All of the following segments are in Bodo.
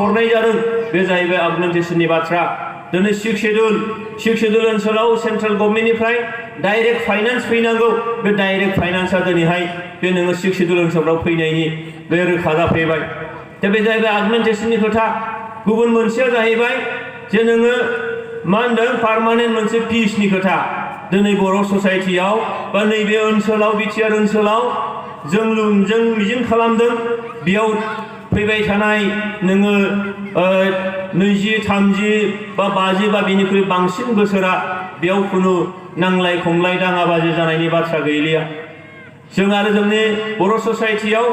हरनाय जादों बे जाहैबाय अगमेन्टेशननि बाथ्रा दिनै सिक्स शेड्युल ओनसोलाव सेन्ट्रेल गभर्नमेन्टनिफ्राय डाइरेक्ट फाइनान्स फैनांगौ बे डाइरेक्ट फाइनान्सआ दिनैहाय बे नोङो सिक्स शेड्युल ओनसोलाव फैनायनि बे रोखा जाफैबाय दा बे जाहैबाय अगमेन्टेशननि खोथा गुबुन मोनसेया जाहैबाय जे नोङो मा होनदों पार्मानेन्ट मोनसे पिसनि खोथा दिनै बर' ससाइटियाव बा नैबे ओनसोलाव BTR ओनसोलाव जों मिजिं खालामदों बेयाव फैबाय थानाय नोङो 20, 30 बा 50 बा बिनिख्रुइ बांसिन बोसोरा बेयाव खुनु नांलाय खमलाय दाङाबाजि जानायनि बाथ्रा गैलिया जों आरो जोंनि बर' ससाइटियाव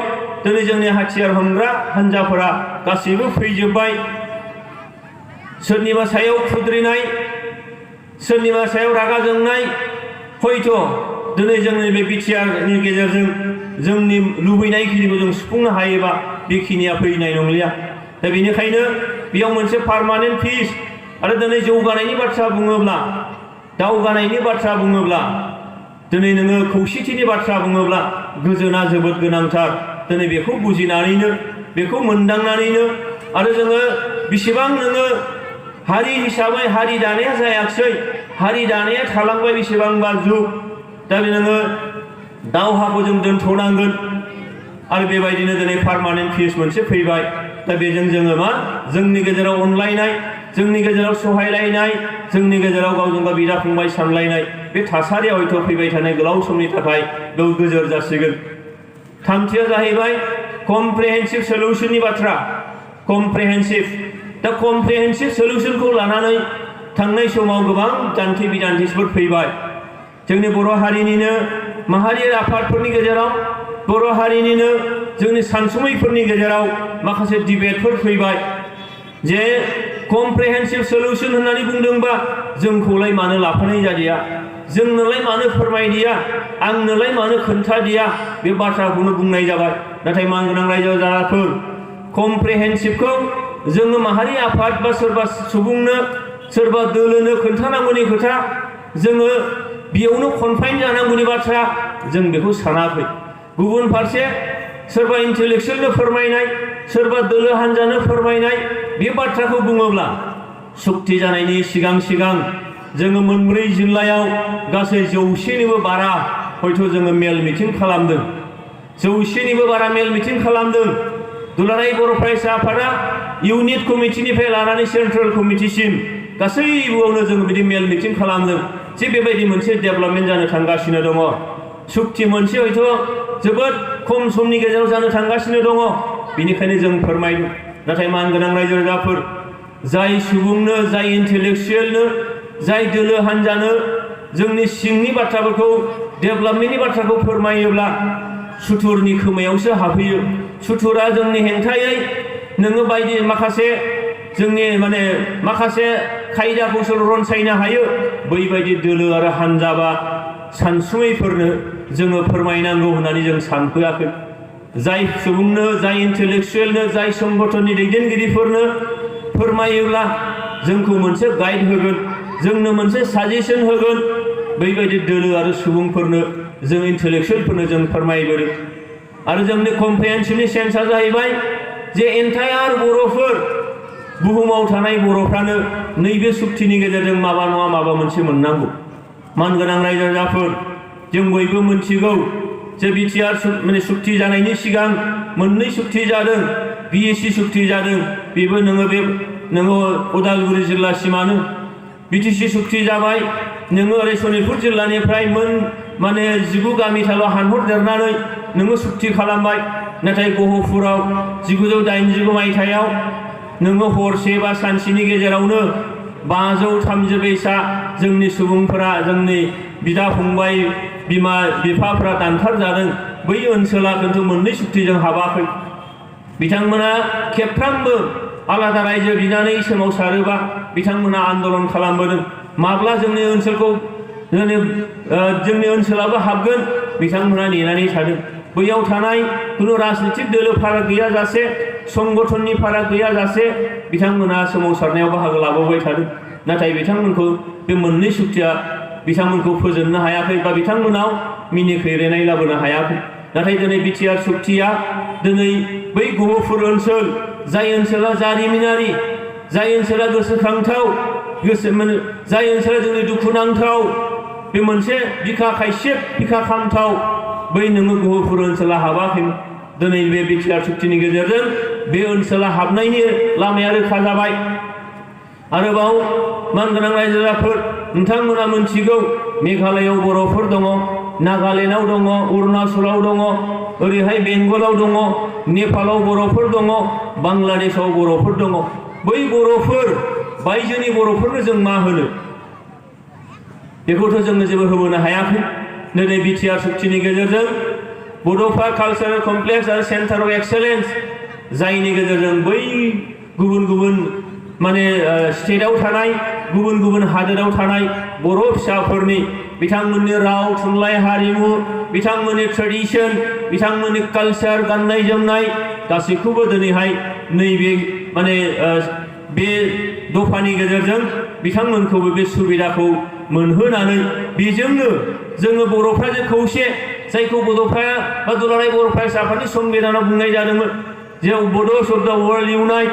दिनै जोंनि हाथियार हमग्रा हान्जाफोरा गासैबो फैजोब्बाय सोरनिबा सायाव खुद्रिनाय सोरनिबा सायाव रागा जोंनाय हयथ' दिनै जोंनि बे BTRनि गेजेरजों जोंनि लुबैनायखिनिखौ जों सुफुंनो हायोबा बेखिनिया फैनाय नंलिया दा बेनिखायनो बेयाव मोनसे पार्मानेन्ट पिस आरो दिनै जौगानायनि बाथ्रा बुङोब्ला दावगानायनि बाथ्रा बुङोब्ला दिनै नोङो खौसेथिनि बाथ्रा बुङोब्ला गोजोना जोबोद गोनांथार दिनै बेखौ बुजिनानैनो बेखौ मोनदांनानैनो आरो जोङो बेसेबां नोङो हारि हिसाबै हारि दानाया जायाखिसै हारि दानाया थालांबाय बेसेबांबा जुग दा नोङो दावहाखौ जों दोनथ'नांगोन आरो बेबायदिनो दिनै पार्मानेन्ट पिस मोनसे फैबाय दा बेजों जोङो मा जोंनि गेजेराव अनलायनाय जोंनि गेजेराव सहायलायनाय जोंनि गेजेराव गावजों गाव बिदा फंबाय सानलायनाय बे थासारिया हयथ' फैबाय थानाय गोलाव समनि थाखाय बेयाव गोजोर जासिगोन थामथिया जाहैबाय कमप्रिहेन्सिभ सल्युशननि बाथ्रा कमप्रिहेन्सिभ दा कमप्रिहेन्सिभ सल्युशनखौ लानानै थांनाय समाव गोबां दान्थे बिदान्थेफोर फैबाय जोंनि बर' हारिनिनो माहारियारि आफादफोरनि गेजेराव बर' हारिनिनो जोंनि सानसुमैफोरनि गेजेराव माखासे डिबेटफोर फैबाय जे कमप्रिहेन्सिभ सल्युशन होननानै बुंदोंबा जोंखौलाय मानो लाफानाय जादिया जोंनोलाय मानो फोरमायदिया आंनोलाय मानो खोन्थादिया बे बाथ्राखौनो बुंनाय जाबाय नाथाय मानगोनां रायजो राजाफोर कमप्रिहेन्सिभखौ जोङो माहारि आफाद बा सोरबा सुबुंनो सोरबा दोलोनो खोन्थानांगौनि खोथा जोङो बेयावनो कनफाइन जानांगौनि बाथ्रा जों बेखौ सानाखै गुबुन फारसे सोरबा इन्टेलेक्सुयेलनो फोरमायनाय सोरबा दोलो हान्जानो फोरमायनाय बे बाथ्राखौ बुङोब्ला सुक्ति जानायनि सिगां जोङो मोनब्रै जिल्लायाव गासै 100निबो बारा हयथ' जोङो मेल मिटिं खालामदों 100निबो बारा मेल मिटिं खालामदों दुलाराय बर' फरायसा आफादा इउनिट कमिटिनिफ्राय लानानै सेन्ट्रेल कमिटिसिम गासैबोआवनो जोङो बिदि मेल मिटिं खालामदों जे बेबायदि मोनसे डेभेलपमेन्ट जानो थांगासिनो दङ सुक्ति मोनसे हयथ' जोबोद खम समनि गेजेराव जानो थांगासिनो दङ बेनिखायनो जों फोरमायदों नाथाय मानगोनां रायजो राजाफोर जाय सुबुंनो जाय इन्टेलेक्सुयेलनो जाय दोलो हान्जानो जोंनि सिंनि बाथ्राफोरखौ डेभेलपमेन्टनि बाथ्राखौ फोरमायोब्ला सुथुरनि खोमायावसो हाबहैयो सुथुरा जोंनि हेंथायै नोङो बायदि माखासे जोंनि माखासे खायदा कौशल रनसायनो हायो बैबायदि दोलो आरो हान्जा बा सानसुमैफोरनो जोङो फोरमायनांगौ होननानै जों सानफोआखै जाय सुबुंनो जाय इन्टेलेक्सुयेलनो जाय संगठननि दैदेनगिरिफोरनो फोरमायोब्ला जोंखौ मोनसे गाइड होगोन जोंनो मोनसे साजेसन होगोन बैबायदि दोलो आरो सुबुंफोरनो जों इन्टेलेक्सुयेलफोरनो जों फोरमायबोदों आरो जोंनि कमप्रिहेन्सिभनि सेन्सआ जाहैबाय जे एन्टायार बर'फोर बुहुमाव थानाय बर'फ्रानो नैबे सुक्तिनि गेजेरजों माबा नङा माबा मोनसे मोननांगौ मानगोनां रायजो राजाफोर जों बयबो मोनथिगौ जे BTR सुक्ति जानायनि सिगां मोननै सुक्ति जादों BSc सुक्ति जादों बेबो नोङो उदालगुरि जिल्लासिमानो BTC सुक्ति जाबाय नोङो ओरै सनितपुर जिल्लानिफ्राय 19 गामिथाल' हानहरदेरनानै नोङो सुक्ति खालामबाय नाथाय गहपुराव 1989 मायथाइयाव नोङो हरसे बा सानसेनि गेजेरावनो 533 जोंनि सुबुंफोरा जोंनि बिदा फंबाय बिमा बिफाफ्रा दानथारजादों बै ओनसोला खिन्थु मोननै सुक्तिजों हाबाखै बिथांमोना खेबफ्रामबो आलादा रायजो बिनानै सोमावसारोबा बिथांमोना आन्दलन खालामबोदों माब्ला जोंनि ओनसोलाबो हाबगोन बिथांमोना नेनानै थादों बैयाव थानाय खुनु राजनीतिक दोलो फाराग गैयाजासे संगठननि फाराग गैयाजासे बिथांमोना सोमावसारनायाव बाहागो लाबोबाय थादों नाथाय बिथांमोनखौ बे मोननै सुक्तिया बिथांमोनखौ फोजोबनो हायाखै बा बिथांमोनाव मिनि खैरेनाय लाबोनो हायाखै नाथाय दिनै BTR सुक्तिया दिनै बै गहपुर ओनसोल जाय ओनसोला जारिमिनारि, जाय ओनसोला गोसोखांथाव, जाय ओनसोला जोंनि दुखुनांथाव, बे मोनसे बिखा खायसेब बिखा खामथाव बै नोङो गुबुनफोर ओनसोला हाबाखैमोन। दिनै बे BTR सुक्तिनि गेजेरजों बे ओनसोला हाबनायनि लामाया रोखा जाबाय। आरोबाव मानगोनां रायजो राजाफोर, नोंथांमोना मोनथिगौ मेघालयआव बर'फोर दङ, नागालेण्डआव दङ, अरुणाचलाव दङ, ओरैहाय बेंगलाव दङ, नेपालाव बर'फोर दङ, बांलादेशआव बर'फोर दङ। बै बर'फोर बायजोनि बर'फोरनो जों मा होनो? बेखौथ' जोंनो जेबो होबोनो हायाखै। दिनै BTR सुक्तिनि गेजेरजों बड'फा कालचारेल कमप्लेक्स आरो सेन्टार अफ एक्सेलेन्स, जायनि गेजेरजों बै गुबुन गुबुन माने स्टेटआव थानाय, गुबुन गुबुन हादोराव थानाय बर' फिसाफोरनि बिथांमोननि राव, थुनलाइ, हारिमु, बिथांमोननि ट्रेडिशन, बिथांमोननि कालचार, गाननाय जोमनाय गासैखौबो दिनैहाय नैबे माने बे दफानि गेजेरजों बिथांमोनखौबो बे सुबिदाखौ मोनहोनानै बेजोंनो जोङो बर'फ्रा जे खौसे, जायखौ बड'फा बा दुलाराय बर' फरायसा आफादनि संबिधानाव बुंनाय जादोंमोन जे बड' शब्द वर्ल्ड इउनाइट,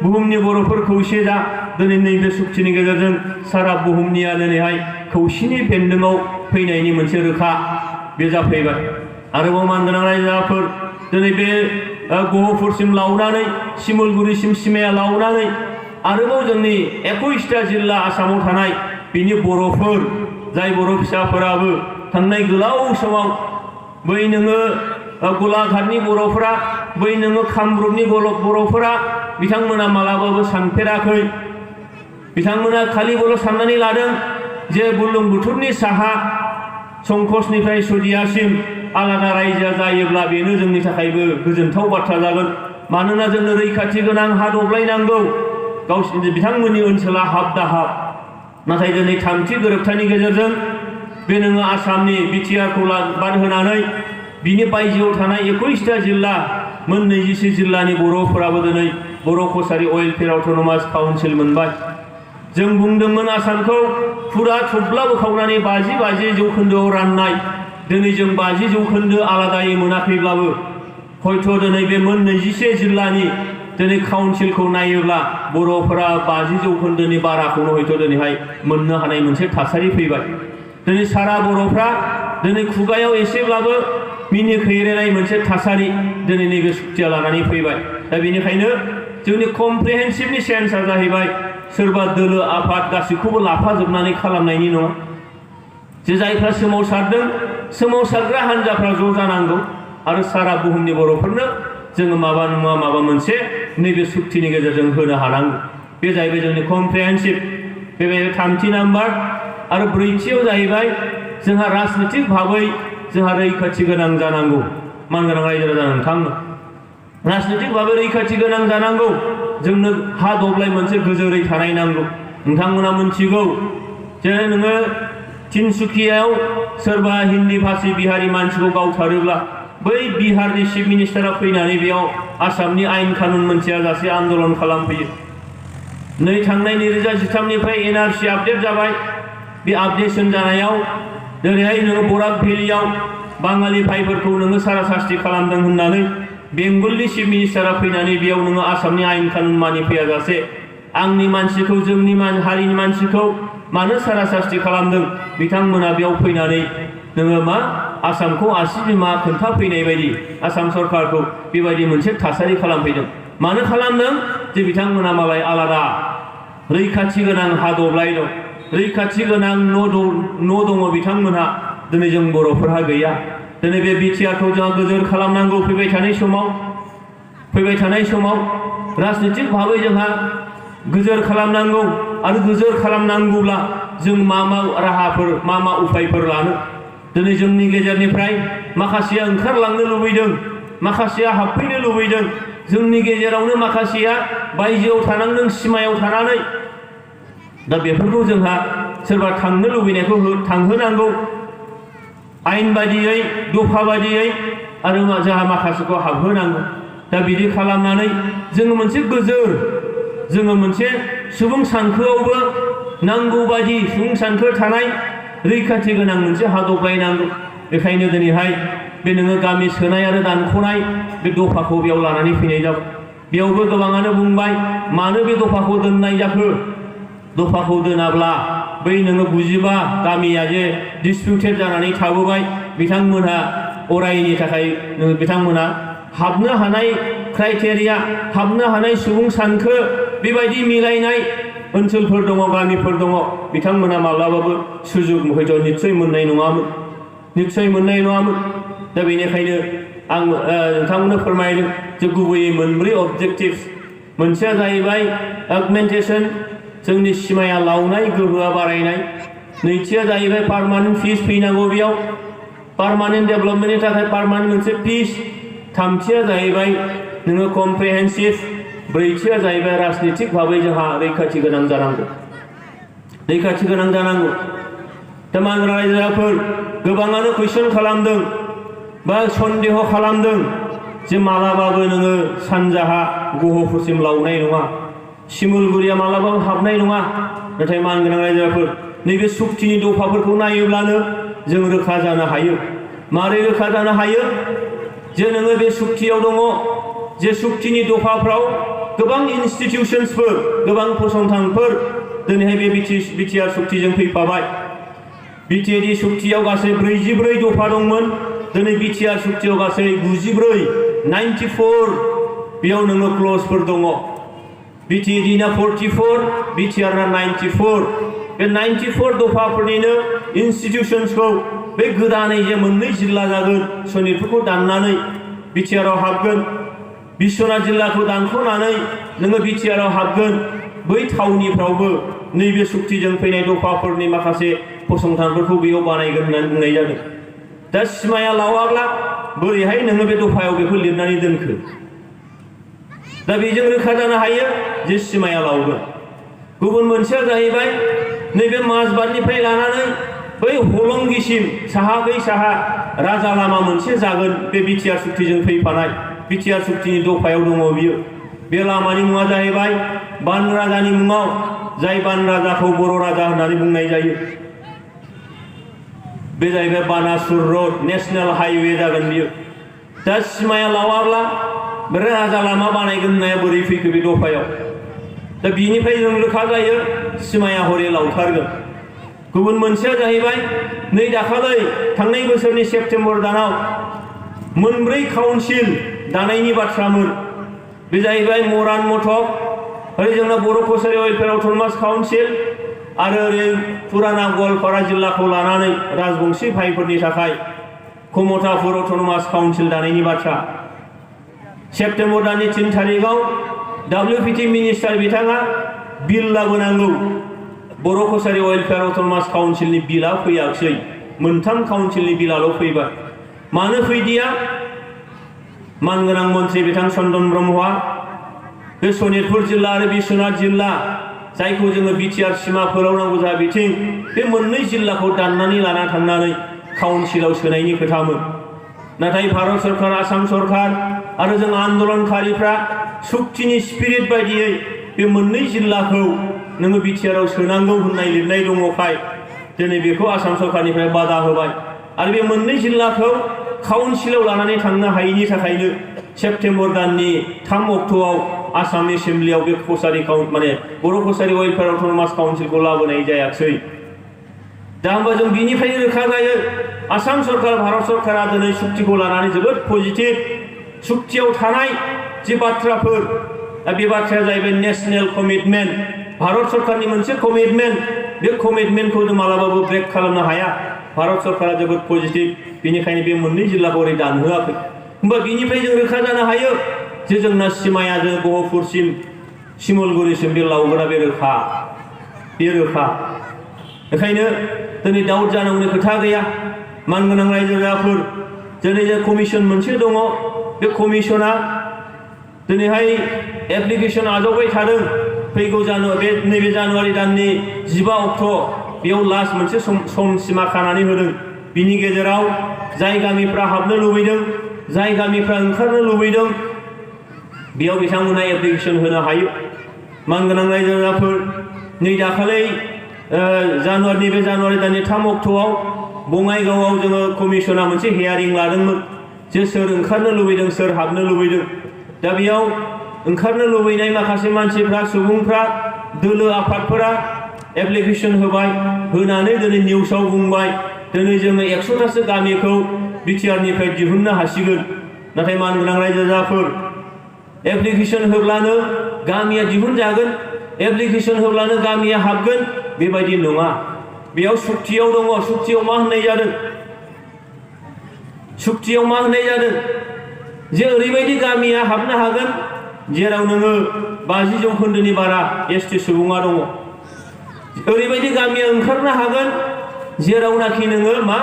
बुहुमनि बर'फोर खौसे जा। दिनै नैबे सुक्तिनि गेजेरजों सारा बुहुमनिया दिनैहाय खौसेनि बेन्दोङाव फैनायनि मोनसे रोखा बे जाफैबाय। आरोबाव मानगोनां रायजोफोर, दिनै बे गहपुरसिम लावनानै, सिमलगुरिसिम सिमाया लावनानै आरोबाव जोंनि 21टा जिल्ला आसामाव थानाय बिनि बर'फोर, जाय बर' फिसाफोराबो थांनाय गोलाव समाव बै नोङो गलाघाटनि बर'फोरा, बै नोङो कामरुपनि बर'फोरा बिथांमोना मालाबाबो सानफेराखै। बिथांमोना खालिबोल' साननानै लादों जे बुरलुंबुथुरनि साहा संकसनिफ्राय सुदियासिम आलादा रायजोआ जायोब्ला बेनो जोंनि थाखायबो गोजोनथाव बाथ्रा जागोन। मानोना जोंनो रैखाथि गोनां हा दब्लाय नांगौ, गावसिनि बिथांमोननि ओनसोला हाब दाहाब। नाथाय दिनै थामथि गोरोबथानि गेजेरजों बे नोङो आसामनि BTRखौ बाद होनानै बिनि बायजोआव थानाय 21टा जिल्ला, मोन 24 जिल्लानि बर'फोराबो दिनै बर' कसारि वेलफेयार अट'नमास काउन्सिल मोनबाय। जों बुंदोंमोन आसामखौ फुरा थुब्ला बोखावनानै 50-50 जौखोन्दोआव राननाय। दिनै जों 50 जौखोन्दो आलादायै मोनाखैब्लाबो हयथ' दिनै बे मोन 21 जिल्लानि दिनै काउन्सिलखौ नायोब्ला बर'फोरा 50 जौखोन्दोनि बाराखौनो हयथ' दिनैहाय मोननो हानाय मोनसे थासारि फैबाय। दिनै सारा बर'फ्रा दिनै खुगायाव एसेब्लाबो मिनि खैरेनाय मोनसे थासारि दिनै नैबे सुक्तिया लानानै फैबाय। दा बेनिखायनो जोंनि कमप्रिहेन्सिभनि सेन्सआ जाहैबाय सोरबा दोलो आफाद गासैखौबो लाफाजोबनानै खालामनायनि नङा। जे जायफ्रा सोमावसारदों, सोमावसारग्रा हान्जाफ्रा ज' जानांगौ आरो सारा बुहुमनि बर'फोरनो जोङो माबा नङा माबा मोनसे नैबे सुक्तिनि गेजेरजों होनो हानांगौ। बे जाहैबाय जोंनि कमप्रिहेन्सिभ। बेबायदि थामथि नाम्बार। आरो ब्रैथियाव जाहैबाय जोंहा राजनितिक भाबै जोंहा रैखाथि गोनां जानांगौ। मानगोनां रायजो राजा नोंथांमोन, राजनितिक भाबै रैखाथि गोनां जानांगौ। जोंनो हा दब्लाय मोनसे गोजोरै थानाय नांगौ। नोंथांमोना मोनथिगौ जे नोङो तिनसुकियाव सोरबा हिन्दी भाषी बिहारि मानसिखौ गावथारोब्ला बै बिहारनि चिफ मिनिस्टारा फैनानै बेयाव आसामनि आयेन कानुन मोनथियाजासे आन्दलन खालामफैयो। नै थांनाय 2013निफ्राय NRC आपडेट जाबाय। बे आपडेशन जानायाव दिनैहाय नोङो बराक भेलियाव बाङालि भाइफोरखौ नोङो सारा सास्ति खालामदों होननानै बेंगलनि चिफ मिनिस्टारा फैनानै बेयाव नोङो आसामनि आयेन कानुन मानिफैयाजासे आंनि मानसिखौ, जोंनि हारिनि मानसिखौ मानो सारा सास्ति खालामदों? बिथांमोना बेयाव फैनानै नोङो मा आसामखौ आसि बिमा खोन्थाफैनाय बायदि आसाम सरकारखौ बेबायदि मोनसे थासारि खालामफैदों। मानो खालामदों? जे बिथांमोना मालाय आलादा रैखाथि गोनां हा दब्लाय दं, रैखाथि गोनां न' दङ बिथांमोनहा। दिनै जों बर'फोरहा गैया। दिनै बे BTRखौ जोंहा गोजोर खालामनांगौ। फैबाय थानाय समाव राजनितिक भाबै जोंहा गोजोर खालामनांगौ। आरो गोजोर खालामनांगौब्ला जों मा राहाफोर, मा उपायफोर लानो? दिनै जोंनि गेजेरनिफ्राय माखासेया ओंखारलांनो लुबैदों, माखासेया हाबफैनो लुबैदों। जोंनि गेजेरावनो माखासेया बायजोआव थानांदों, सिमायाव थानानै। दा बेफोरखौ जोंहा सोरबा थांनो लुबैनायखौ थांहोनांगौ आयेन बादियै, दफा बादियै, आरो जोंहा माखासेखौ हाबहोनांगौ। दा बिदि खालामनानै जोङो मोनसे गोजोर, जोङो मोनसे सुबुं सानखोआवबो नांगौ बादि सुबुं सानखो थानाय रैखाथि गोनां मोनसे हा दब्लाय नांगौ। बेखायनो दिनैहाय बे नोङो गामि सोनाय आरो दानख'नाय बे दफाखौ बेयाव लानानै फैनाय जाबाय। बेयावबो गोबाङानो बुंबाय मानो बे दफाखौ दोननाय जाखो दफाखौ दोनाब्ला बै नोङो 95 गामिया जे डिसपिउटेड जानानै थाबोबाय बिथांमोनहा अरायनि थाखाय बिथांमोनहा हाबनो हानाय क्राइटेरिया हाबनो हानाय सुबुं सानखो बेबायदि मिलायनाय ओनसोलफोर दङ गामिफोर दङ बिथांमोनहा माब्लाबाबो सुजुग हयथ' निश्चय मोननाय नङामोन दा बेनिखायनो आं नोंथांमोननो फोरमायदों जे गुबैयै मोनब्रै अबजेक्टिभ्स मोनसेया जाहैबाय अगमेन्टेसन जोंनि सिमाया लावनाय गोहोआ बारायनाय नैथिया जाहैबाय पार्मानेन्ट पिस फैनांगौ बेयाव पार्मानेन्ट डेभेलपमेन्टनि थाखाय पार्मानेन्ट मोनसे पिस थामथिया जाहैबाय नोङो कमप्रिहेन्सिभ ब्रैथिया जाहैबाय राजनितिक भाबै जोंहा रैखाथि गोनां जानांगौ दा मानग्रा रायजोफोर गोबाङानो कुइसन खालामदों बा सन्देह खालामदों जे मालाबाबो नोङो सानजाहा गहपुरसिम लावनाय नङा शिमुलगुरिया मालाबाबो हाबनाय नङा नाथाय मानगोनां रायजोफोर नैबे सुक्तिनि दफाफोरखौ नायोब्लानो जों रोखा जानो हायो मारै रोखा जानो हायो जे नोङो बे सुक्तियाव दङ जे सुक्तिनि दफाफ्राव गोबां इन्स्टिटिउसन्सफोर गोबां फसंथानफोर दिनैहाय बे बिटिआर सुक्तिजों फैफाबाय बिटिआर सुक्तियाव गासै 44 दफा दंमोन दिनै बिटिआर सुक्तियाव गासै 94 बेयाव नोङो क्लजफोर दङ बिटिआरना 44 बिटिआरना 94 बे 94 दफाफोरनिनो इन्स्टिटिउसन्सखौ बे गोदानै जे मोननै जिल्ला जागोन सनितपुरखौ दाननानै बिटिआराव हाबगोन बिश्वनाथ जिल्लाखौ दानख'नानै नोङो बिटिआराव हाबगोन बै थावनिफ्रावबो नैबे सुक्तिजों फैनाय दफाफोरनि माखासे फसंथानफोरखौ बेयाव बानायगोन होननानै बुंनाय जादों दा सिमाया लावाब्ला बोरैहाय नोङो बे दफायाव बेखौ लिरनानै दोनखो दा बेजों रोखा जानो हायो जे सिमाया लावगोन गुबुन मोनसेया जाहैबाय नैबे माजबाटनिफ्राय लानानै बै हलंगिसिम साहा राजा लामा मोनसे जागोन बे बिटिआर सुक्तिजों फैफानाय बिटिआर सुक्तिनि दफायाव दङ बियो बे लामानि मुङा जाहैबाय बान राजानि मुङाव जाय बान राजाखौ बर' राजा होननानै बुंनाय जायो बे जाहैबाय बानासुर रड नेशनेल हाइवे जागोन बियो दा सिमाया लावाब्ला बे राजा लामा बानायगोन होननाया बोरै फैखो बे दफायाव दा बिनिफ्राय जों रोखा जायो सिमाया हरै लावथारगोन गुबुन मोनसेया जाहैबाय नै दाखालै थांनाय बोसोरनि सेप्तेम्बर दानाव मोनब्रै काउन्सिल दानायनि बाथ्रामोन बे जाहैबाय मरान मथक ओरै जोंना बर' कसारि वेलफेयार अट'नमास काउन्सिल आरो ओरै फुराना गवालपारा जिल्लाखौ लानानै राजबंशी भाइफोरनि थाखाय कमतापुर अट'नमास काउन्सिल दानायनि बाथ्रा सेप्तेम्बर दाननि 3 थारिखआव WPT मिनिस्टार बिथाङा बिल लाबोनांगौ बर' कसारि वेलफेयार अट'नमास काउन्सिलनि बिला फैयाखसै मोनथाम काउन्सिलनि बिलाल' फैबाय मानो फैदिया मानगोनां मन्त्रि बिथां चन्दन ब्रह्मआ बे सनितपुर जिल्ला आरो बिश्वनाथ जिल्ला जायखौ जोङो बिटिआर सिमाफोराव नांगौ जा बिथिं बे मोननै जिल्लाखौ दाननानै लाना थांनानै काउन्सिलाव सोनायनि खोथामोन नाथाय भारत सरकार आसाम सरकार आरो जों आन्दलनकारिफ्रा सुक्तिनि स्पिरिट बायदियै बे मोननै जिल्लाखौ नोङो बिटिआराव सोनांगौ होननाय लिरनाय दङखाय दिनै बेखौ आसाम सरकारनिफ्राय बादा होबाय आरो बे मोननै जिल्लाखौ काउन्सिलाव लानानै थांनो हायैनि थाखायनो सेप्तेम्बर दाननि 3 अक्ट'आव आसाम एसेम्ब्लियाव बे बर' कसारि वेलफेयार अट'नमास काउन्सिलखौ लाबोनाय जायाखसै दा होमबा जों बिनिफ्रायनो रोखा जायो आसाम सरकार भारत सरकारा दिनै सुक्तिखौ लानानै जोबोद पजिटिभ सुक्तियाव थानाय जे बाथ्राफोर दा बे बाथ्राया जाहैबाय नेशनेल कमिटमेन्ट भारत सरकारनि मोनसे कमिटमेन्ट बे कमिटमेन्टखौ जों मालाबाबो ब्रेक खालामनो हाया भारत सरकारा जोबोद पजिटिभ बेनिखायनो बे मोननै जिल्लाखौ ओरै दानहोआखै होमबा बिनिफ्राय जों रोखा जानो हायो जे जोंना सिमाया जों गहपुरसिम शिमुलगुरिसिम बे लावग्रा बे रोखा बेखायनो दिनै दाउट जानांगौनि खोथा गैया मानगोनां रायजो राजाफोर दिनै जे कमिसन मोनसे दङ बे कमिसना दिनैहाय एप्लिकेसन आजावबाय थादों फैगौ नैबे जानुवारि दाननि 15 अक्ट' बेयाव लास्ट मोनसे सम सिमा खानानै होदों बिनि गेजेराव जाय गामिफ्रा हाबनो लुबैदों जाय गामिफ्रा ओंखारनो लुबैदों बेयाव बिथांमोना एप्लिकेसन होनो हायो मानगोनां रायजो राजाफोर नै दाखालै बे जानुवारि दाननि 3 अक्ट'आव बङाइगावआव जोङो कमिसना मोनसे हियारिं लादोंमोन जे सोर ओंखारनो लुबैदों सोर हाबनो लुबैदों दा बेयाव ओंखारनो लुबैनाय माखासे मानसिफ्रा सुबुंफ्रा दोलो आफादफोरा एप्लिकेसन होबाय होनानै दिनै निउसाव बुंबाय दिनै जोङो 100थासो गामिखौ BTR निफ्राय दिहुननो हासिगोन नाथाय मानगोनां रायजो राजाफोर एप्लिकेसन होब्लानो गामिया दिहुनजागोन एप्लिकेसन होब्लानो गामिया हाबगोन बेबायदि नङा बेयाव सुक्तियाव दङ सुक्तियाव मा होननाय जादों सुक्तियाव मा होननाय जादों जे ओरैबायदि गामिया हाबनो हागोन जेराव नोङो 50% बारा ST सुबुङा दङ ओरैबायदि गामिया ओंखारनो हागोन जेरावनाखि नोङो मा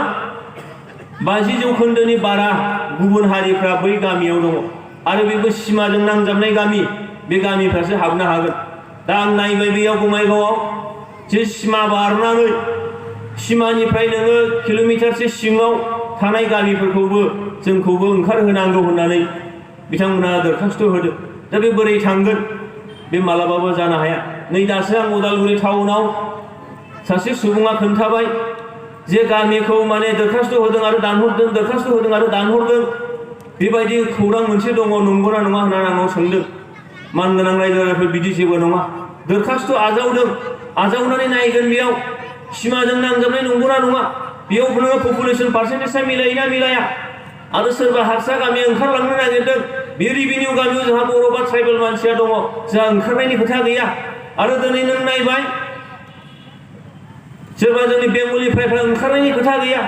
50% बारा गुबुन हारिफ्रा बै गामियाव दङ आरो बेबो सिमाजों नांजाबनाय गामि बे गामिफ्रासो हाबनो हागोन दा आं नायबाय बेयाव बङाइगावआव जे सिमा बारनानै सिमानिफ्राय नोङो किल'मिटारसे सिङाव थानाय गामिफोरखौबो जोंखौबो ओंखारहोनांगौ होननानै बिथांमोना दरखास्त होदों दा बे बोरै थांगोन बे मालाबाबो जानो हाया नै दासो आं उदालगुरि टाउनाव सासे सुबुङा खोन्थाबाय जे गामिखौ माने दरखास्त होदों आरो दानहरदों दरखास्त होदों आरो दानहरदों बेबायदि खौरां मोनसे दङ नंगौना नङा होननानै आंनाव सोंदों मानगोनां रायजो राजाफोर बिदि जेबो नङा दरखास्त आजावदों आजावनानै नायगोन बेयाव सिमाजों नांजाबनाय नंगौना नङा बेयाव नोङो पपुलेसन पार्सेन्टेजआ मिलायोना मिलाया आरो सोरबा हारसा गामि ओंखारलांनो नागिरदों बे रिभिनिउ गामियाव जोंहा बर' बा ट्राइबेल मानसिया दङ जोंहा ओंखारनायनि खोथा गैया आरो दिनै नों नायबाय सोरबा जोंनि बेंगलि भाइफ्रा ओंखारनायनि खोथा गैया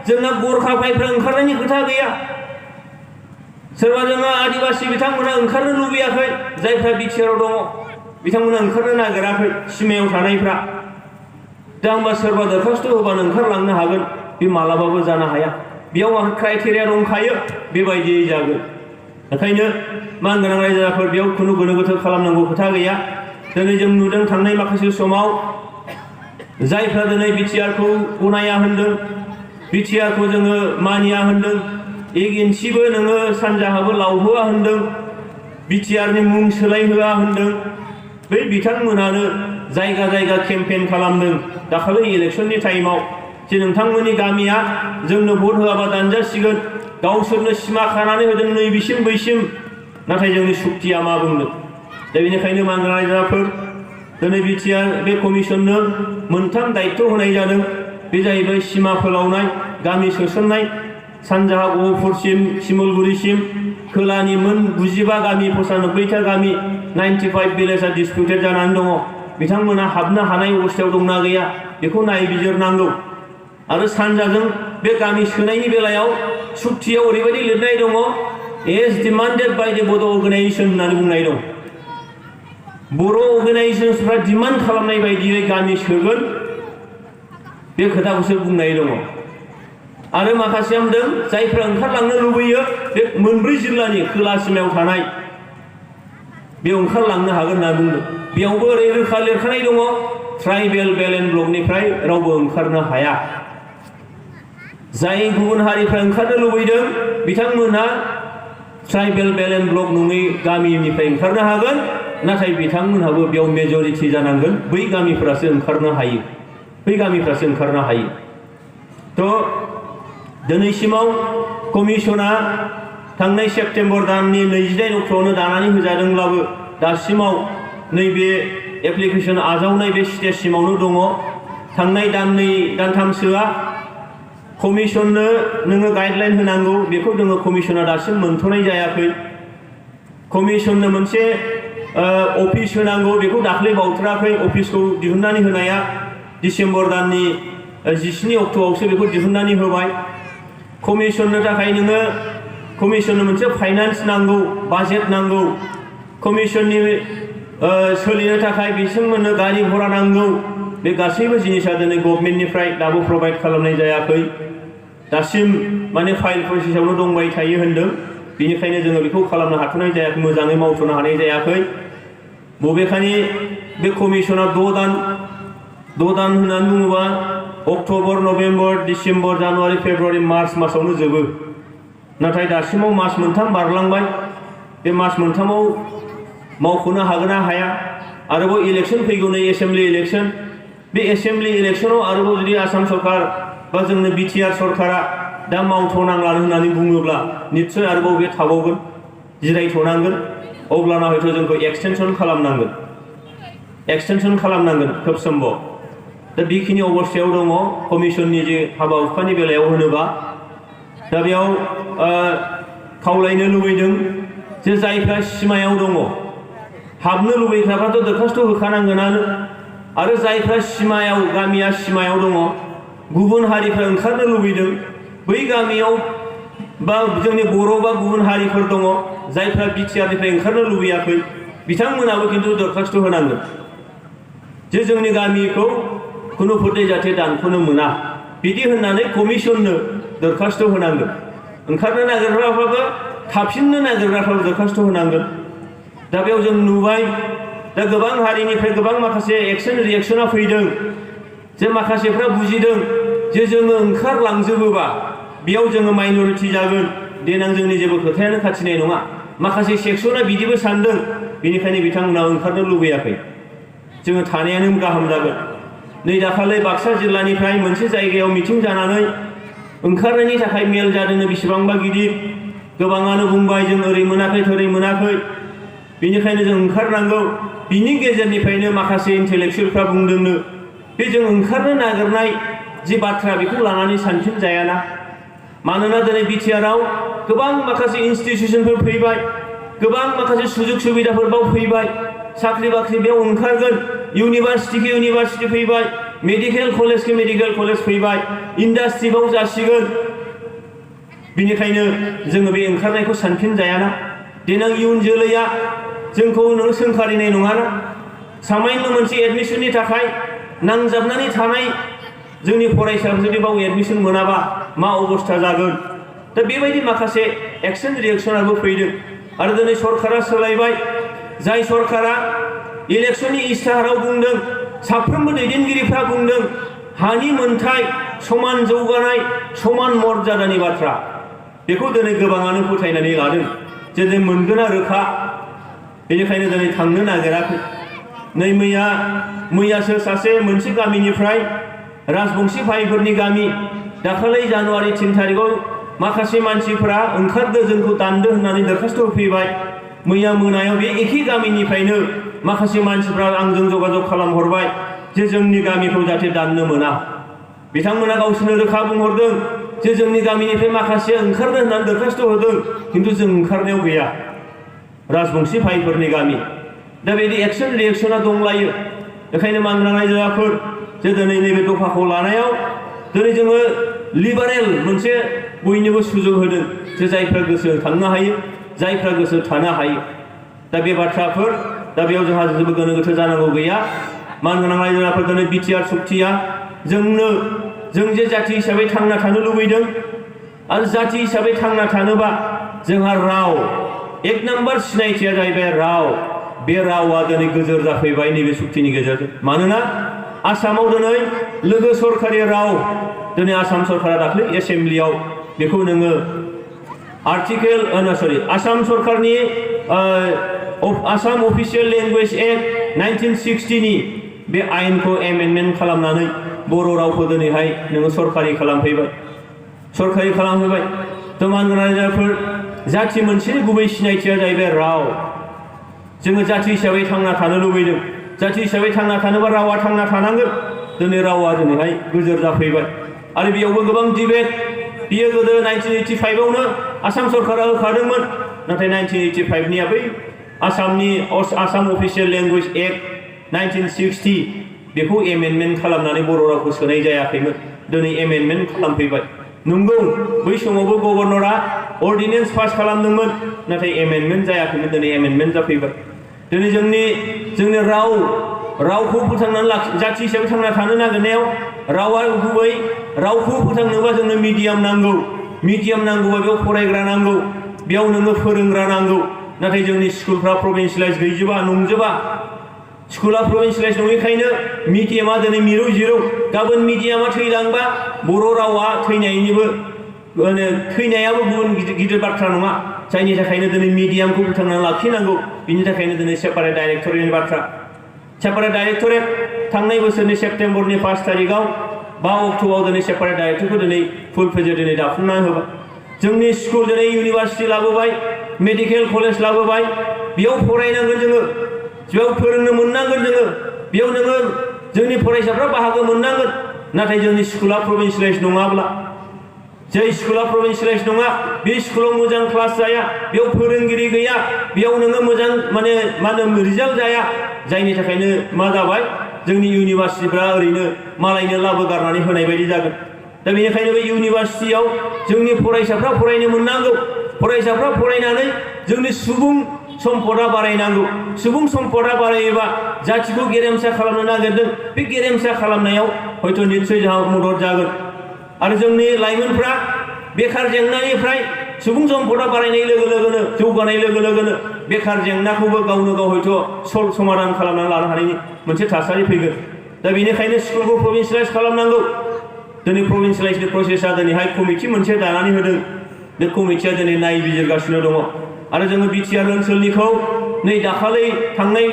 जोंना गरखा भाइफ्रा ओंखारनायनि खोथा गैया सोरबा जोंहा आदिबासि बिथांमोना ओंखारनो लुबैयाखै जायफ्रा BTR आव दङ बिथांमोना ओंखारनो नागिराखै सिमायाव थानायफ्रा दा होमबा सोरबा दरखास्त होबानो ओंखारलांनो हागोन बे मालाबाबो जानो हाया बेयाव माखासे क्राइटेरिया दंखायो बेबायदियै जागोन ओंखायनो मानगोनां रायजो राजाफोर बेयाव खुनु गोनो गोथो खालामनांगौ खोथा गैया दिनै जों नुदों थांनाय माखासे समाव जायफ्रा दिनै BTR खौ गनाया होनदों BTR खौ जोङो मानिया होनदों 1 इन्सिबो नोङो सानजाहाबो लावहोआ होनदों BTR नि मुं सोलायहोआ होनदों बै बिथांमोनानो जायगा जायगा केम्पेन खालामदों दाखालि इलेक्सननि टाइमाव जे नोंथांमोननि गामिया जोंनो भट होआबा दानजासिगोन गावसोरनो सिमा खानानै होदों नैबेसिम बैसिम नाथाय जोंनि सुक्तिया मा बुंदों दा बेनिखायनो मानगोनां रायजो राजाफोर दिनै BTR बे कमिसननो मोनथाम दायित्व होनाय जादों बे जाहैबाय सिमा फोलावनाय गामि सोसननाय सानजाहा गहपुरसिम सिमलगुरिसिम खोलानि मोन 95 गामि 95था गामि 95 भिलेजआ डिसपिउटेड जानानै दङ बिथांमोना हाबनो हानाय अबस्थायाव दंना गैया बेखौ नायबिजिरनांगौ आरो सानजाजों बे गामि सोनायनि बेलायाव सुक्तियाव ओरैबायदि लिरनाय दङ एज डिमान्डेड बाय द बड' अर्गानाइजेसन होननानै बुंनाय दं बर' अर्गानाइजेसनफ्रा डिमान्ड खालामनाय बायदियै गामि सोगोन बे खोथाखौसो बुंनाय दङ आरो माखासेया होनदों जायफ्रा ओंखारलांनो लुबैयो बे मोनब्रै जिल्लानि खोला सिमायाव थानाय बे ओंखारलांनो हागोन होनना बुंदों बेयावबो ओरै रोखा लिरखानाय दङ ट्राइबेल बेलेन्स ब्लकनिफ्राय रावबो ओंखारनो हाया जाय गुबुन हारिफ्रा ओंखारनो लुबैदों बिथांमोना ट्राइबेल बेलेन्स ब्लक नङै गामिनिफ्राय ओंखारनो हागोन नाथाय बिथांमोनहाबो बेयाव मेजरिटि जानांगोन बै गामिफ्रासो ओंखारनो हायो बै गामिफ्रासो ओंखारनो हायो थ' दिनैसिमाव कमिसना थांनाय सेप्तेम्बर दाननि 28 अक्ट'आवनो दानानै होजादोंब्लाबो दासिमाव नैबे एप्लिकेसन आजावनाय बे स्टेजसिमावनो दङ थांनाय दानथामसोआ कमिसननो नोङो गाइडलाइन होनांगौ बेखौ जोङो कमिसना दासिम मोनथ'नाय जायाखै कमिसननो मोनसे अफिस होनांगौ बेखौ दाख्लै बावथाराखै अफिसखौ दिहुननानै होनाया डिसेम्बर दाननि 17 अक्ट'आवसो बेखौ दिहुननानै होबाय कमिसननो थाखाय नोङो कमिसननो मोनसे फाइनान्स नांगौ बाजेट नांगौ कमिसननि सोलिनो थाखाय बिसोरनो गारि घोड़ा नांगौ बे गासैबो जिनिसा दिनै गभर्नमेन्टनिफ्राय दाबो प्रभाइड खालामनाय जायाखै दासिम माने फाइल प्रसेसआवनो दंबाय थायो होनदों बेनिखायनो जोङो बेखौ खालामनो हाथ'नाय जायाखै मोजाङै मावथ'नो हानाय जायाखै बबेखानि बे कमिसना 6 दान होननानै बुङोबा October November December January February March मासावनो जोबो नाथाय दासिमाव मास मोनथाम बारलांबाय बे मास मोनथामाव मावख'नो हागोन ना हाया आरोबाव इलेक्सन फैगौ नै एसेम्बलि इलेक्सन बे एसेम्बलि इलेक्सनाव आरोबाव जुदि आसाम सरकार बा जोंनो BTR सरकारा दा मावथ'नांला होननानै बुङोब्ला निस्सय आरोबाव बे थाबावगोन जिरायथ'नांगोन अब्लाना हयथ' जोंखौ एक्सटेनसन खालामनांगोन खोब सम्भव। दा बेखिनि अबस्थायाव दङ कमिसननि जे हाबा हुखानि बेलायाव होनोबा दा बेयाव खावलायनो लुबैदों जे जायफ्रा सिमायाव दङ हाबनो लुबैग्राफ्राथ' दरखास्त' होखानांगोनानो आरो जायफ्रा सिमायाव गामिया सिमायाव दङ गुबुन हारिफ्रा ओंखारनो लुबैदों बै गामियाव बा जोंनि बर' बा गुबुन हारिफोर दङ जायफ्रा बिटिआरनिफ्राय ओंखारनो लुबैयाखै बिथांमोनाबो खिन्थु दरखास्त' होनांगोन जे जोंनि गामिखौ खुनु फोदै जाहाथे दानख'नो मोना बिदि होननानै कमिसननो दरखास्त' होनांगोन। ओंखारनो नागिरग्राफ्राबो थाफिननो नागिरग्राफ्राबो दरखास्त' होनांगोन। दा बेयाव जों नुबाय दा गोबां हारिनिफ्राय गोबां माखासे एक्सन रिएक्सना फैदों जे माखासेफ्रा बुजिदों जे जोङो ओंखारलांजोबोबा बेयाव जोङो माइनरिटि जागोन देनां जोंनि जेबो खोथायानो खाथिनाय नङा। माखासे सेक्सना बिदिबो सानदों बेनिखायनो बिथांमोना ओंखारनो लुबैयाखै जोङो थानायानो गाहाम जागोन। नै दाखालि बाक्सा जिल्लानिफ्राय मोनसे जायगायाव मिटिं जानानै ओंखारनायनि थाखाय मेल जादोंनो बेसेबांबा गिदिर गोबाङानो बुंबाय जों ओरै मोनाखै थोरै मोनाखै बेनिखायनो जों ओंखारनांगौ। बिनि गेजेरनिफ्रायनो माखासे इन्टेलेक्सुयेलफ्रा बुंदोंनो बे जों ओंखारनो नागिरनाय जि बाथ्रा बेखौ लानानै सानफिन जायाना मानोना दिनै बिटिआरआव गोबां माखासे इन्सटिटिउसनफोर फैबाय गोबां माखासे सुजुग सुबिदाफोर बाव फैबाय साख्रि बाख्रि बेयाव ओंखारगोन इउनिभार्सिटि फैबाय मेडिकेल कलेज फैबाय इन्डास्ट्रि बाव जासिगोन। बिनिखायनो जोङो बे ओंखारनायखौ सानफिन जायाना देनां इयुन जोलैया जोंखौ नों सोंखारिनाय नङाना सामान्य मोनसे एडमिसननि थाखाय नांजाबनानै थानाय जोंनि फरायसाफोर जुदि बाव एडमिसन मोनाबा मा अबस्था जागोन। दा बेबायदि माखासे एक्सन रिएक्सनाबो फैदों आरो दिनै सरकारा सोलायबाय जाय सरकारा इलेक्सननि इस्ताहाराव बुंदों साफ्रोमबो दैदेनगिरिफ्रा बुंदों हानि मोनथाय समान जौगानाय समान मर्यादानि बाथ्रा बेखौ दिनै गोबाङानो फोथायनानै लादों जे जों मोनगोना रोखा बेनिखायनो दिनै थांनो नागिराखै। नै मैयासो सासे मोनसे गामिनिफ्राय राजबंशी भाइफोरनि गामि दाखालि जानुवारि 3 तारिखआव माखासे मानसिफोरा ओंखारदो जोंखौ दानदो होननानै दरखास्त' होफैबाय। मैया मोनायाव बे एखे गामिनिफ्रायनो माखासे मानसिफ्रा आंजों जगाजग खालामहरबाय जे जोंनि गामिखौ जाहाथे दाननो मोना। बिथांमोना गावसोरनो रोखा बुंहरदों जे जोंनि गामिनिफ्राय माखासे ओंखारदो होननानै दरखास्त' होदों खिन्थु जों ओंखारनायाव गैया राजबंशी भाइफोरनि गामि। दा बेनि एक्सन रिएक्सना दंलायो बेखायनो मानग्रा रायजोफोर जे दिनै नैबे दफाखौ लानायाव दिनै जोङो लिबारेल मोनसे बयनोबो सुजुग होदों जे जायफ्रा गोसो थांनो हायो जायफ्रा गोसो थानो हायो। दा बे बाथ्राफोर दा बेयाव जोंहा जेबो गोनो गोथो जानांगौ गैया। मानगोनां रायजोफोर दिनै बिटिआर सुक्तिया जों जे जाथि हिसाबै थांना थानो लुबैदों आरो जाथि हिसाबै थांना थानोबा जोंहा राव एक नम्बर सिनायथिया जाहैबाय राव। बे रावा दिनै गोजोर जाफैबाय नैबे सुक्तिनि गेजेरजों मानोना आसामाव दिनै लोगो सरकारि राव दिनै आसाम सरकारा दाख्लै एसेम्ब्लियाव बेखौ नोङो आसाम सरकारनि आसाम अफिसियेल लेंगुवेज एक्ट 1960 बे आयेनखौ एमेन्डमेन्ट खालामनानै बर' रावखौ दिनैहाय नोङो सरकारि खालामफैबाय। थ' मानगोनां रायजोफोर जाथि मोनसेनि गुबै सिनायथिया जाहैबाय राव। जोङो जाथि हिसाबै थांना थानो लुबैदों जाथि हिसाबै थांना थानोबा रावा थांना थानांगोन। दिनै रावा दिनैहाय गोजोर जाफैबाय आरो बेयावबो गोबां डिबेट बियो गोदो 1985आवनो आसाम सरकारा होखादोंमोन नाथाय 1985निया बै आसाम अफिसियेल लेंगुवेज एक्ट 1960 बेखौ एमेन्डमेन्ट खालामनानै बर' रावखौ सोनाय जायाखैमोन। दिनै एमेन्डमेन्ट खालामफैबाय। नंगौ बै समावबो गभर्नरा अर्डिनेन्स पास खालामदोंमोन नाथाय एमेन्डमेन्ट जायाखैमोन। दिनै एमेन्डमेन्ट जाफैबाय। दिनै जोंनि रावखौ फोथांनानै जाथि हिसाबै थांना थानो नागिरनायाव रावा गुबै रावखौ फोथांनोबा जोंनो मिडियाम नांगौबा बेयाव फरायग्रा नांगौ बेयाव नोङो फोरोंग्रा नांगौ। नाथाय जोंनि स्कुलफ्रा प्रभिन्सियेलाइज गैजोबा नंजोबा स्कुला प्रभिन्सियेलाइज नङैखायनो मिडियामा दिनै मिरौ जिरौ गाबोन मिडियामा थैलांबा बर' रावा थैनायाबो गुबुन गिदिर बाथ्रा नङा। जायनि थाखायनो दिनै मिडियामखौ फोथांनानै लाखिनांगौ। बिनि थाखायनो दिनै सेपारेट डाइरेक्टरेटनि बाथ्रा सेपारेट डाइरेक्टरेट थांनाय बोसोरनि सेप्तेम्बरनि 5 तारिखआव 5 अक्ट'आव दिनै सेपारेट डाइरेक्टरखौ दिनै फुल फेजेर दिनै दाफुंनानै होबाय। जोंनि स्कुल दिनै इउनिभार्सिटि लाबोबाय मेडिकेल कलेज लाबोबाय बेयाव फरायनांगोन जोङो बेयाव फोरोंनो मोननांगोन जोङो बेयाव नोङो जोंनि फरायसाफ्रा बाहागो मोननांगोन नाथाय जोंनि स्कुला प्रभिन्सियेलाइज नङाब्ला जाय स्कुला प्रभिन्सियेलाइज नङा बे स्कुलाव मोजां क्लास जाया बेयाव फोरोंगिरि गैया बेयाव नोङो मोजां मा होनो रिजाल्ट जाया जायनि थाखायनो मा जाबाय जोंनि इउनिभार्सिटिफ्रा ओरैनो मालायनो लाबोगारनानै होनाय बायदि जागोन दा बेनिखायनो बे इउनिभार्सिटियाव जोंनि फरायसाफ्रा फरायनो मोननांगौ फरायसाफ्रा फरायनानै जोंनि सुबुं सम्पदा बारायनांगौ सुबुं सम्पदा बारायोबा जाथिखौ गेरेमसा खालामनो नागिरदों बे गेरेमसा खालामनायाव हयथ' निस्सय जोंहा मदद जागोन आरो जोंनि लाइमोनफ्रा बेकार जेंनानिफ्राय सुबुं सम्पदा बारायनाय लोगो लोगोनो जौगानाय लोगो लोगोनो बेकार जेंनाखौबो गावनो गाव हयथ' समाधान खालामनानै लानो हानायनि मोनसे थासारि फैगोन दा बेनिखायनो स्कुलखौ प्रभिन्सियेलाइज खालामनांगौ दिनै प्रभिन्सियेलाइजनि प्रसेसा दिनैहाय कमिटि मोनसे दानानै होदों बे कमिटिया दिनै नायबिजिरगासिनो दङ आरो जोङो BTR ओनसोलनिखौ नै दाखालि थांनाय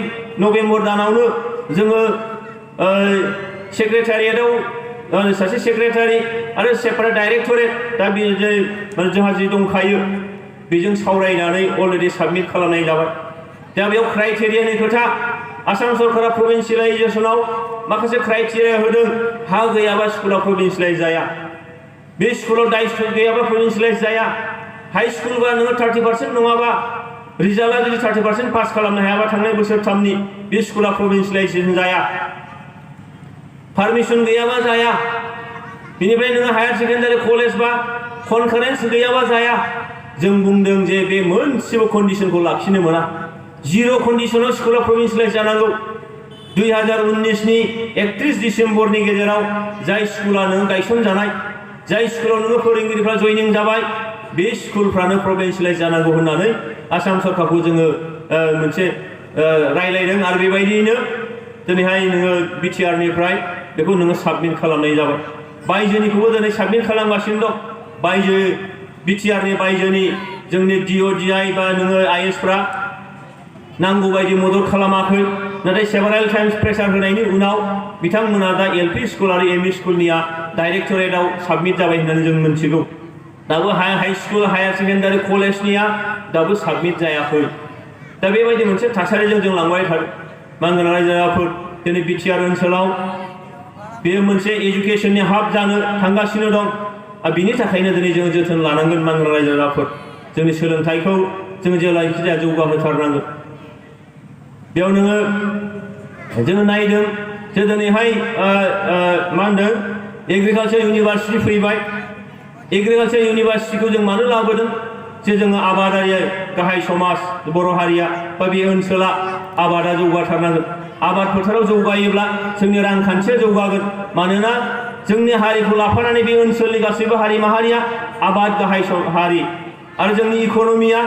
नभेम्बर दानावनो जोङो सेक्रेटारियेटआव सासे सेक्रेटारि आरो सेपारेट डाइरेक्टरेट दा बे जोंहा जि दंखायो बेजों सावरायनानै अलरेडि साबमिट खालामनाय जाबाय दा बेयाव क्राइटेरियानि खोथा आसाम सरकारा प्रभिन्सियेलाइजेसनाव माखासे क्राइटेरिया होदों हा गैयाबा स्कुला प्रभिन्सियेलाइज जाया बे स्कुलाव दायित्व गैयाबा प्रभिन्सियेलाइज जाया हाई स्कुलबा नोङो 30% नङाबा रिजाल्टआ जुदि 30% पास खालामनो हायाबा थांनाय बोसोरथामनि बे स्कुला प्रभिन्सियेलाइजेसन जाया पारमिसन गैयाबा जाया बेनिफ्राय नोङो हायार सेकेन्डारि कलेज बा कनकारेन्स गैयाबा जाया जों बुंदों जे बे मोनसेबो कन्डिसनखौ लाखिनो मोना जिर' कन्डिसनाव स्कुला प्रभिन्सियेलाइज जानांगौ 2019नि 31 डिसेम्बरनि गेजेराव जाय स्कुला नों गायसनजानाय जाय स्कुलाव नोङो फोरोंगिरिफ्रा जयनिं जाबाय बे स्कुलफ्रानो प्रभिन्सियेलाइज जानांगौ होननानै आसाम सरकारखौ जोङो मोनसे रायलायदों आरो बेबायदियैनो दिनैहाय नोङो BTRनिफ्राय बेखौ नोङो साबमिट खालामनाय जाबाय बायजोनिखौबो दिनै साबमिट खालामगासिनो दं बायजो BTRनि बायजोनि जोंनि DODI बा नोङो ISफ्रा नांगौ बायदि मदद खालामाखै नाथाय सेभारेल टाइम्स प्रेसार होनायनि उनाव बिथांमोना दा LP स्कुल आरो ME स्कुलनिया डाइरेक्टरेटआव साबमिट जाबाय होननानै जों मिन्थिगौ दाबो हाई स्कुल हायार सेकेन्डारि कलेजनिया दाबो साबमिट जायाखै दा बेबायदि मोनसे थासारिजों जों लांबाय थादों मानगोनां रायजो राजाफोर दिनै BTR ओनसोलाव बेयो मोनसे एजुकेसननि हाब जानो थांगासिनो दं आरो बिनि थाखायनो दिनै जों जोथोन लानांगोन मानगोनां रायजो राजाफोर जोंनि सोलोंथाइखौ जों जेब्लायखि जाया जौगाहोथारनांगोन बेयाव जोङो नायदों जे दिनैहाय मा होनदों एग्रिकालचार इउनिभार्सिटि फैबाय एग्रिकालचार इउनिभार्सिटिखौ जों मानो लाबोदों जे जोङो आबादारि गाहाय समाज बर' हारिया बा बे ओनसोला आबादा जौगाथारनांगोन आबाद फोथाराव जौगायोब्ला जोंनि रांखान्थिया जौगागोन मानोना जोंनि हारिखौ लाफानानै बे ओनसोलनि गासैबो हारि माहारिया आबाद गाहाय हारि आरो जोंनि इक'नमिया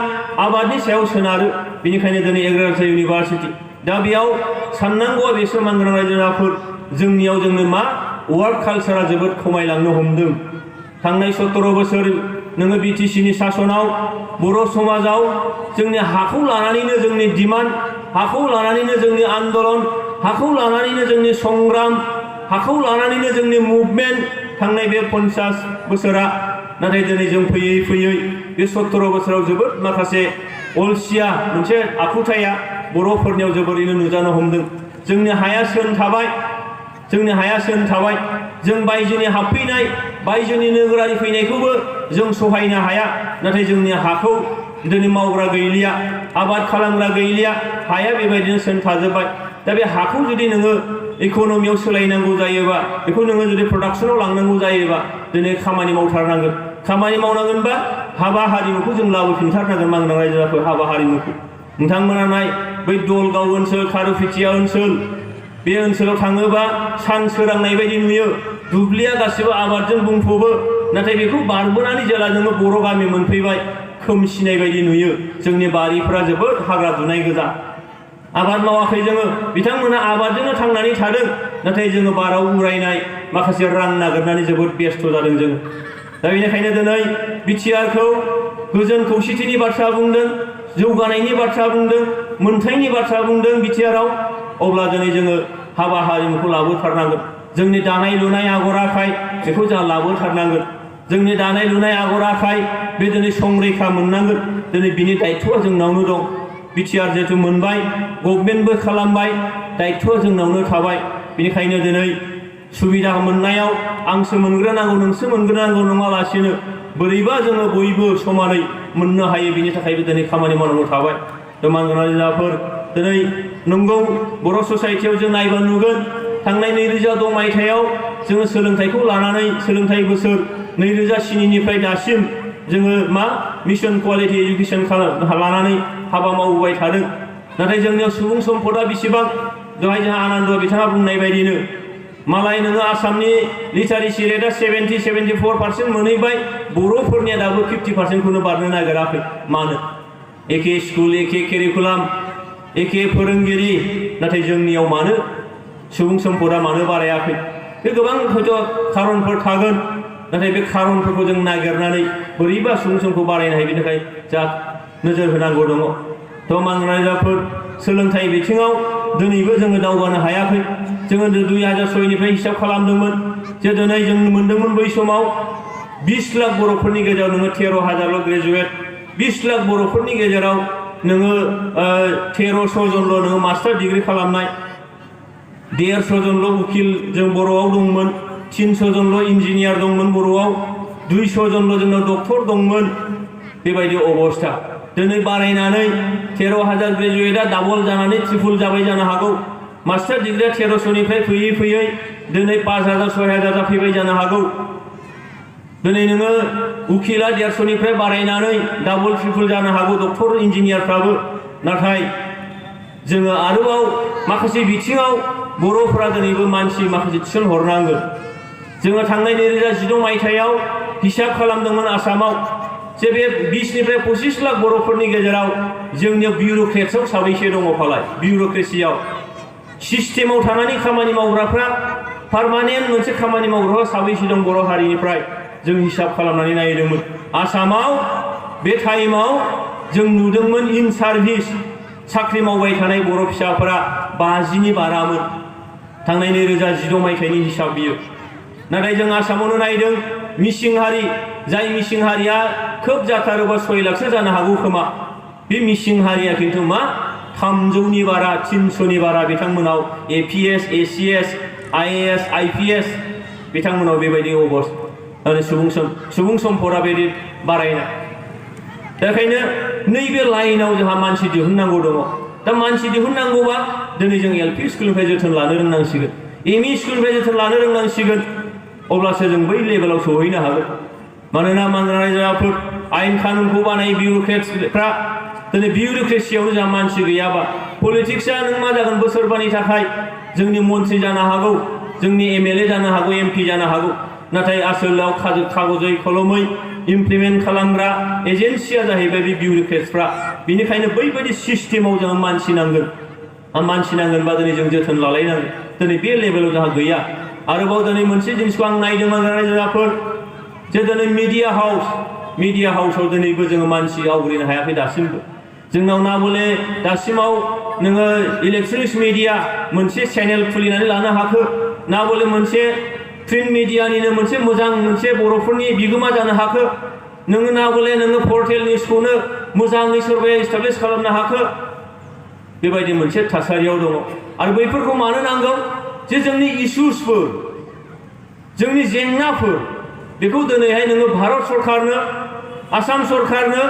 आबादनि सायाव सोनारो बेनिखायनो दिनै एग्रिकालचार इउनिभार्सिटि दा बेयाव साननांगौआ बेसो मानगोनां रायजो राजाफोर जोंनियाव जोंनो मा वार्क कालसारा जोबोद खमायलांनो हमदों थांनाय 17 बोसोर नोङो BTCनि सासनाव बर' समाजाव जोंनि हाखौ लानानैनो जोंनि डिमान्ड हाखौ लानानैनो जोंनि आन्दलन हाखौ लानानैनो जोंनि संग्राम हाखौ लानानैनो जोंनि मुभमेन्ट थांनाय बे 50 बोसोरा नाथाय दिनै जों फैयै फैयै बे 17 बोसोराव जोबोद माखासे अलसिया मोनसे आखुथाया बर'फोरनियाव जोबोरैनो नुजानो हमदों जोंनि हाया थाबाय जों बायजोनि हाबफैनाय बायजोनि नोगोरारि फैनायखौबो जों सहायनो हाया नाथाय जोंनि हाखौ दिनै मावग्रा गैलिया आबाद खालामग्रा गैलिया हाया बेबायदिनो थाजोब्बाय दा बे हाखौ जुदि नोङो इक'नमियाव सोलायनांगौ जायोबा बेखौ नोङो जुदि प्रडाक्सनाव लांनांगौ जायोबा दिनै खामानि मावथारनांगोन खामानि मावनांगोनबा हाबा हारिमुखौ जों लाबोफिनथारनांगोन मानगोनां रायजो राजाफोर हाबा हारिमुखौ नोंथांमोना नाय बै दलगाव ओनसोल खारुपेटिया ओनसोल बे ओनसोलाव थाङोबा सान सोरांनाय बायदि नुयो दुब्लिया गासिबो आबादजों बुंफबो नाथाय बेखौ बारबोनानै जेला जोङो बर' गामि मोनफैबाय खोमसिनाय बायदि नुयो जोंनि बारिफ्रा जोबोद हाग्रा दुनाय गोजा आबाद मावाखै जोङो बिथांमोना आबादजोंनो थांनानै थादों नाथाय जोङो बाराव उरायनाय माखासे रां नागिरनानै जोबोद बेस्थ जादों जों दा बेनिखायनो दिनै BTRखौ गोजोन खौसेथिनि बाथ्रा बुंदों जौगानायनि बाथ्रा बुंदों मोनथायनि बाथ्रा बुंदों BTRआव अब्ला दिनै जोङो हाबा हारिमुखौ लाबोथारनांगोन जोंनि दानाय लुनाय आगर आखाइ बेखौ जोंहा लाबोथारनांगोन जोंनि दानाय लुनाय आगर आखाइ बे दिनै संरैखा मोननांगोन दिनै बिनि दायित्वआ जोंनावनो दं BTR जिहेतु मोनबाय गभर्नमेन्टबो खालामबाय दायित्वआ जोंनावनो थाबाय बेनिखायनो दिनै सुबिदा मोननायाव आंसो मोनग्रोनांगौ नोंसो मोनग्रोनांगौ नङालासिनो बोरैबा जोङो बयबो समानै मोननो हायो बिनि थाखायबो दिनै खामानि मावनांगौ थाबाय मानगोनां दिनै नंगौ बर' ससाइटियाव जों नायबा नुगोन थांनाय 2010 मायथाइयाव जोङो सोलोंथाइखौ लानानै सोलोंथाइ बोसोर 2007निफ्राय दासिम जोङो मिशन क्वालिटी एजुकेशन लानानै हाबा मावबोबाय थादों नाथाय जोंनियाव सुबुं सम्पदा बेसेबां दहाय जोंहा आनन्द बिथाङा बुंनाय बायदिनो मालाय नोङो आसामनि लिटारेसि रेटआ 70-74% मोनहैबाय बर'फोरनिया दाबो 50%खौनो बारनो नागिराखै मानो एखे स्कुल एखे केरिकुलाम एखे फोरोंगिरि नाथाय जोंनियाव मानो सुबुं सम्पदा मानो बारायाखै बे गोबां हयथ' खारनफोर थागोन नाथाय बे खारनफोरखौ जों नागिरनानै बोरैबा सुबुं सम्पदखौ बारायनो हायो बेनि थाखाय जा नोजोर होनांगौ दङ थ' मानगोनां सोलोंथाइ बिथिङाव दिनैबो जोङो दावगानो हायाखै जोङो 2006निफ्राय हिसाब खालामदोंमोन जे दिनै जों मोनदोंमोन बै समाव 20 लाख बर'फोरनि गेजेराव नोङो 13,000ल' ग्रेजुवेट 20 लाख बर'फोरनि गेजेराव नोङो 1300 जनल' नोङो मास्टार डिग्री खालामनाय 150 जनल' उकिल जों बर'आव दंमोन 300 जनल' इन्जिनियार दंमोन बर'आव 200 जनल' जोंनाव डक्टर दंमोन बेबायदि अबस्था दिनै बारायनानै 13,000 ग्रेजुवेटआ डाबल जानानै ट्रिपल जाबाय जानो हागौ मास्टार डिग्रीया 1300निफ्राय फैयै फैयै दिनै 5,000 6,000 जाफैबाय जानो हागौ दिनै नोङो उकिला 150निफ्राय बारायनानै डाबल ट्रिपल जानो हागौ डक्टर इन्जिनियारफ्राबो नाथाय जोङो आरोबाव माखासे बिथिङाव बर'फोरा दिनैबो मानसि माखासे थिसनहरनांगोन जोङो थांनाय 2016 मायथाइयाव हिसाब खालामदोंमोन आसामाव जे बे 20निफ्राय 25 लाख बर'फोरनि गेजेराव जोंनियाव बिउरोक्रेट्सआव साबैसे दङ फालाय बिउरोक्रेसियाव सिस्टेमाव थानानै खामानि मावग्राफ्रा पार्मानेन्ट मोनसे खामानि मावग्राफ्रा साबैसे दं बर' हारिनिफ्राय जों हिसाब खालामनानै नायदोंमोन आसामाव बे टाइमाव जों नुदोंमोन इन सार्भिस साख्रि मावबाय थानाय बर' फिसाफोरा 50नि बारामोन थांनाय 2016 मायथाइनि हिसाब बियो नाथाय जों आसामावनो नायदों मिसिं हारि जाय मिसिं हारिया खोब जाथारोबा 6 लाखसो जानो हागौ खोमा बे मिसिं हारिया खिन्थु 300नि बारा 300नि बारा बिथांमोनाव APS ACS IAS IPS बिथांमोनाव बेबायदि अबस्था सुबुं सम्पदा बेबायदि बारायनाय बेखायनो नैबे लाइनाव जोंहा मानसि दिहुननांगौ दङ दा मानसि दिहुननांगौबा दिनै जों LP स्कुलनिफ्राय जोथोन लानो रोंनांसिगोन ME स्कुलनिफ्राय जोथोन लानो रोंनांसिगोन अब्लासो जों बै लेभेलाव सौहैनो हागोन मानोना मानगोनां आयेन कानुनखौ बानाय बिउरोक्रेट्सफ्रा दिनै बिउरोक्रेसियावनो जोंहा मानसि गैयाबा पलिटिक्सआ नों मा जागोन बोसोरबानि थाखाय जोंनि मन्त्रि जानो हागौ जोंनि MLA जानो हागौ MP जानो हागौ नाथाय आसोलाव कागजै कलमै इमप्लिमेन्ट खालामग्रा एजेन्सिया जाहैबाय बे बिउरोक्रेट्सफ्रा बेनिखायनो बैबायदि सिस्टेमाव जोङो मानसि नांगोनबा दिनै जों जोथोन लालायनांगोन दिनै बे लेभेलाव जोंहा गैया आरोबाव दिनै मोनसे जिनिसखौ आं नायदोंमोन रायजोफोर जे दिनै मिडिया हाउसआव दिनैबो जोङो मानसि आवग्रिनो हायाखै दासिमबो जोंनाव ना बले दासिमाव नोङो इलेक्ट्रनिक्स मिडिया मोनसे चेनेल खुलिनानै लानो हाखो ना बले मोनसे प्रिन्ट मिडियानिनो मोनसे मोजां मोनसे बर'फोरनि बिगोमा जानो हाखो नोङो ना बले नोङो पर्टेल निउसखौनो मोजाङै सोरबाया इस्टाब्लिश खालामनो हाखो बेबायदि मोनसे थासारियाव दङ आरो बैफोरखौ मानो नांगौ जे जोंनि इस्युसफोर जोंनि जेंनाफोर बेखौ दिनैहाय नोङो भारत सरकारनो आसाम सरकारनो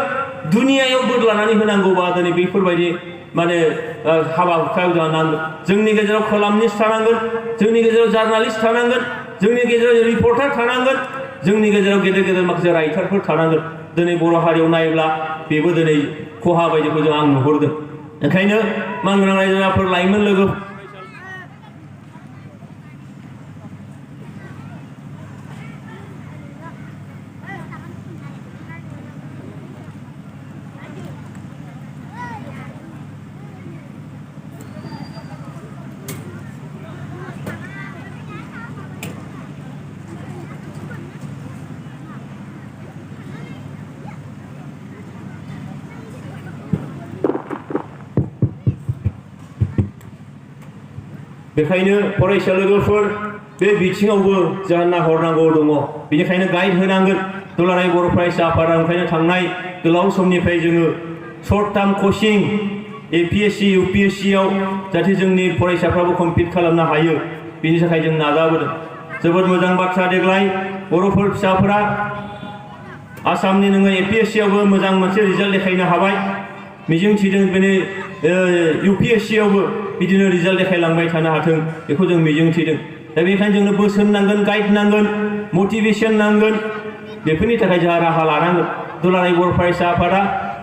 दुनियायाव बोदलानानै होनांगौबा दिनै बेफोरबायदि हाबा हुखायाव जोंहा नांगोन जोंनि गेजेराव कलामनिस्ट थानांगोन जोंनि गेजेराव जार्नालिस्ट थानांगोन जोंनि गेजेराव रिपर्टार थानांगोन जोंनि गेजेराव गेदेर गेदेर माखासे राइटारफोर थानांगोन दिनै बर' हारियाव नायोब्ला बेबो दिनै खहा बायदिखौ जों आं नुहुरदों ओंखायनो मानगोनां रायजोफोर लाइमोन लोगो बेखायनो फरायसा लोगोफोर बे बिथिङावबो जोंहा नाहरनांगौ दङ बेनिखायनो गाइड होनांगोन दुलाराय बर' फरायसा आफादा ओंखायनो थांनाय गोलाव समनिफ्राय जोङो short term coaching APSC UPSC आव जाहाथे जोंनि फरायसाफ्राबो कमप्लिट खालामनो हायो बेनि थाखाय जों नाजाबोदों। जोबोद मोजां बाथ्रा देग्लाय बर'फोर फिसाफोरा आसामनि नोङो APSC आवबो मोजां मोनसे रिजाल्ट देखायनो हाबाय। मिजिं थिदों बेनि UPSC आवबो बिदिनो रिजाल्ट देखायलांबाय थानो हाथों बेखौ जों मिजिं थिदों। दा बेनिखायनो जोंनो बोसोन नांगोन, गाइड नांगोन, मटिभेसन नांगोन। बेफोरनि थाखाय जोंहा राहा लानांगोन। दुलाराय बर' फरायसा आफादा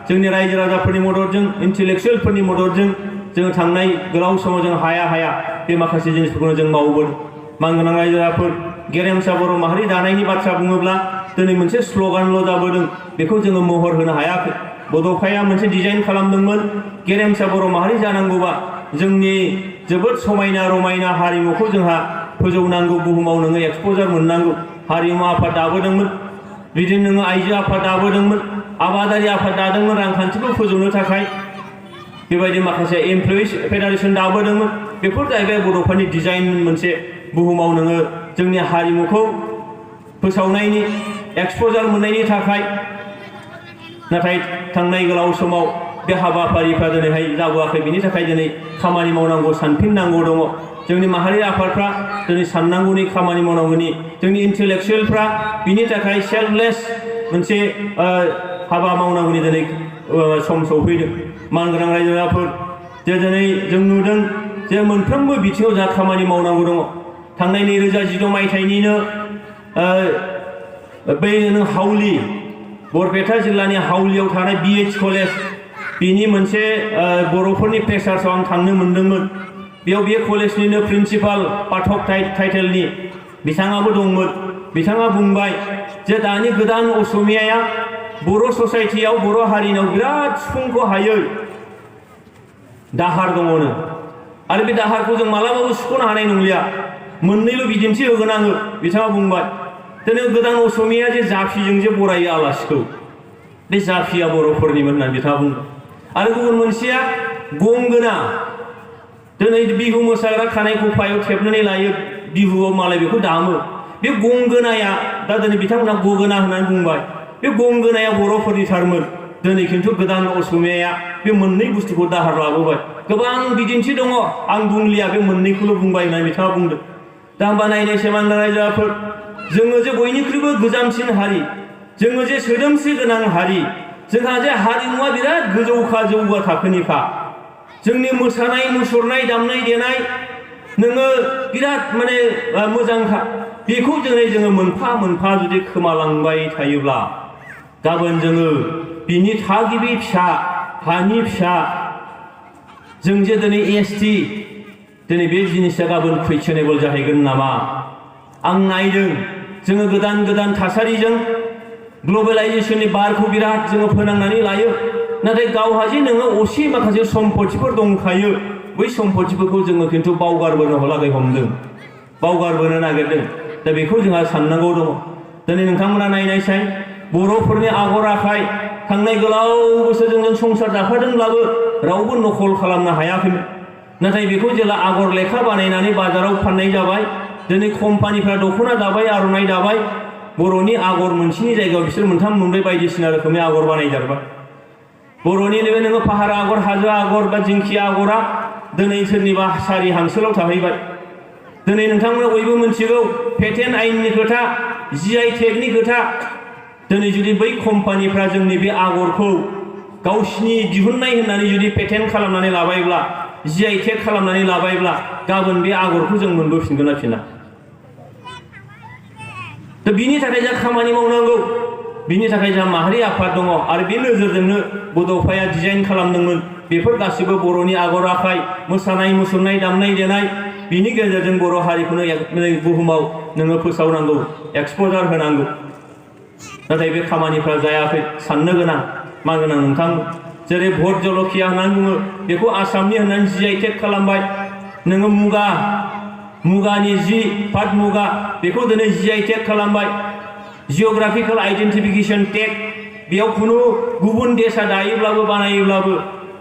जोंनि रायजो राजाफोरनि मददजों, इन्टेलेक्सुयेलफोरनि मददजों जोङो थांनाय गोलाव समाव जों हाया बे माखासे जिनिसफोरखौनो जों मावबोदों। मानगोनां रायजो राजाफोर गेरेमसा बर' माहारि दानायनि बाथ्रा बुङोब्ला दिनै मोनसे स्ल'गानल' जाबोदों, बेखौ जोङो महर होनो हायाखै। बड'फाया मोनसे डिजाइन खालामदोंमोन गेरेमसा बर' माहारि जानांगौबा जोंनि जोबोद समायना रमायना हारिमुखौ जोंहा फोजौनांगौ, बुहुमाव नोङो एक्सप'जार मोननांगौ। हारिमु आफाद दाबोदोंमोन, बिदिनो नोङो आइजो आफाद दाबोदोंमोन, आबादारि आफाद दादोंमोन रांखान्थिखौ फोजौनो थाखाय, बेबायदि माखासे एमप्लयिज फेडारेसन दाबोदोंमोन। बेफोर जाहैबाय बड'फानि डिजाइन मोनसे बुहुमाव नोङो जोंनि हारिमुखौ फोसावनायनि, एक्सप'जार मोननायनि थाखाय। नाथाय थांनाय गोलाव समाव बे हाबाफारिफ्रा दिनैहाय जाबोआखै। बिनि थाखाय दिनै खामानि मावनांगौ, सानफिननांगौ दङ। जोंनि माहारि आफादफ्रा दिनै साननांगौनि, खामानि मावनांगौनि, जोंनि इन्टेलेक्सुयेलफ्रा बिनि थाखाय सेल्फलेस मोनसे हाबा मावनांगौनि दिनै सम सौफैदों। मानगोनां रायजो राजाफोर जे दिनै जों नुदों जे मोनफ्रोमबो बिथिङाव जा खामानि मावनांगौ दङ। थांनाय 2016 मायथाइनिनो बै हाउलि, बरपेटा जिल्लानि हाउलियाव थानाय BH कलेज, बिनि मोनसे बर'फोरनि फ्रेसार्सआव आं थांनो मोनदोंमोन। बेयाव बे कलेजनिनो प्रिन्सिपाल पाठक टाइटेलनि बिथाङाबो दंमोन। बिथाङा बुंबाय जे दानि गोदान असमियाया बर' ससाइटियाव, बर' हारिनाव बिराद सिफुंखौ हायै दाहार दङनो, आरो बे दाहारखौ जों मालाबाबो सुख'नो हानाय नंलिया। मोननैल' बिदिन्थि होगोन आङो, बिथाङा बुंबाय। दिनै गोदान असमिया जे जाफिजों जे बरायो आलासिखौ, बे जाफिया बर'फोरनिमोन होननानै बिथाङा बुंबाय। आरो गुबुन मोनसेया गंगोना, दिनै बिहु मोसाग्रा खानाय खफायाव थेबनानै लायो, बिहुआव मालाय बेखौ दामो। बे गंगोनाया दा दिनै बिथांमोना गगोना होननानै बुंबाय। बे गंगोनाया बर'फोरनि थारमोन। दिनै खिन्थु गोदान असमियाया बे मोननै बुस्थुखौ दाहार लाबोबाय। गोबां बिदिन्थि दङ, आं बुंलिया, बे मोननैखौल' बुंबाय होननानै बिथाङा बुंदों। दा होनबा नायनायसै मानगोनां रायजोफोर, जोङो जे बयनिख्रुइबो गोजामसिन हारि, जोङो जे सोदोमस्रि गोनां हारि, जोंहा जे हारिमुवा बिराद गोजौखा, जौगा थाखोनिखा। जोंनि मोसानाय मुसुरनाय, दामनाय देनाय नोङो बिराद माने मोजांखा। बेखौ दिनै जोङो मोनफा मोनफा जुदि खोमालांबाय थायोब्ला, गाबोन जोङो बिनि थागिबि फिसा, हानि फिसा, जों जे दिनै ST, दिनै बे जिनिसा गाबोन कुइसनेबल जाहैगोन नामा? आं नायदों जोङो गोदान गोदान थासारिजों ग्लबेलाइजेसननि बारखौ बिराद जोङो फोनांनानै लायो। नाथाय गावहा जे नोङो असे माखासे सम्पथिफोर दंखायो, बै सम्पथिफोरखौ जोङो खिन्थु बावगारबोनो लागै हमदों, बावगारबोनो नागिरदों। दा बेखौ जोंहा साननांगौ दङ। दिनै नोंथांमोना नायनायसाय, बर'फोरनि आगर आखाइ थांनाय गोलाव बोसोरजों संसार जाफादोंब्लाबो रावबो नकल खालामनो हायाखैमोन। नाथाय बेखौ जेला आगर लेखा बानायनानै बाजाराव फाननाय जाबाय, दिनै कम्पानिफ्रा दख'ना दाबाय, आर'नाइ दाबाय, बर'नि आगर मोनसेनि जायगायाव बिसोर मोनथाम मोनब्रै बायदिसिना रोखोमनि आगर बानायजाबाय। बर'नि नैबे नोङो पाहार आगर, हाजो आगर बा दिंखिया आगरा दिनै सोरनिबा सारि हांसोलाव थाहैबाय। दिनै नोंथांमोना बयबो मिथिगौ पेटेन्ट आयेननि खोथा, GI टेगनि खोथा। दिनै जुदि बै कम्पानिफ्रा जोंनि बे आगरखौ गावसिनि दिहुननाय होननानै जुदि पेटेन्ट खालामनानै लाबायब्ला, GI टेग खालामनानै लाबायब्ला, गाबोन बे आगरखौ जों मोनबोफिनगोन ना फिना? दा बिनि थाखाय जों खामानि मावनांगौ। बिनि थाखाय जोंहा माहारि आफाद दङ, आरो बे नोजोरजोंनो बड'फाया डिजाइन खालामदोंमोन। बेफोर गासिबो बर'नि आगर आखाइ, मोसानाय मुसुरनाय, दामनाय देनाय, बिनि गेजेरजों बर' हारिखौनो बुहुमाव नोङो फोसावनांगौ, एक्सप'जार होनांगौ। नाथाय बे खामानिफ्रा जायाखै। साननो गोनां, मा गोनां नोंथां, जेरै भट जलखिया होननानै बुङो, बेखौ आसामनि होननानै GI टेग खालामबाय। नोङो मुगानि जि, पाट मुगा, बेखौ दिनै GI टेग खालामबाय। जिअ'ग्राफिकेल आइडेन्टिफिकेसन टेग, बेयाव खुनु गुबुन देशा दायोब्लाबो बानायोब्लाबो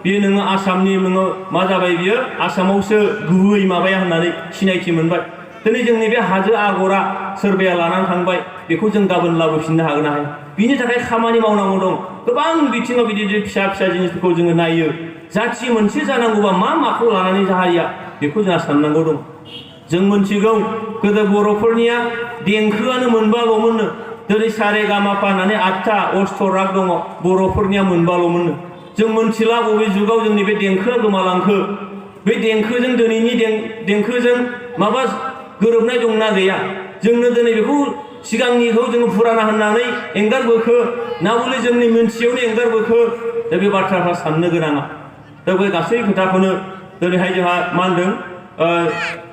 बेयो नोङो आसामनि, नोङो मा जाबाय, बियो आसामावसो गुबै माबाया होननानै सिनायथि मोनबाय। दिनै जोंनि बे हाजो आगरा सोरबाया लानानै थांबाय, बेखौ जों गाबोन लाबोफिननो हागोन ना हाया? बिनि थाखाय खामानि मावनांगौ दं। गोबां बिथिङाव बिदि फिसा फिसा जिनिसफोरखौ जोङो नायो। जाथि मोनसे जानांगौबा माखौ लानानै हारिया बेखौ जोंहा साननांगौ दं। जों मोनथिगौ गोदो बर'फोरनिया देंखोआनो मोनबाल'मोननो। दिनै सारे गामा पा होननानै 8था अष्टराग दङ, बर'फोरनिया मोनबाल'मोननो। जों मोनथिला बबे जुगाव जोंनि बे देंखोआ गोमालांखो। बे देंखोजों दिनैनि देंखोजों माबा गोरोबनाय दंना गैया? जोंनो दिनै बेखौ सिगांनिखौ जोङो फुराना होननानै एंगारबोखो ना बले जोंनि मोनथियावनो एंगारबोखो? दा बे बाथ्राफ्रा साननो गोनाङा। दा बे गासै खोथाखौनो दिनैहाय जोंहा मा होनदों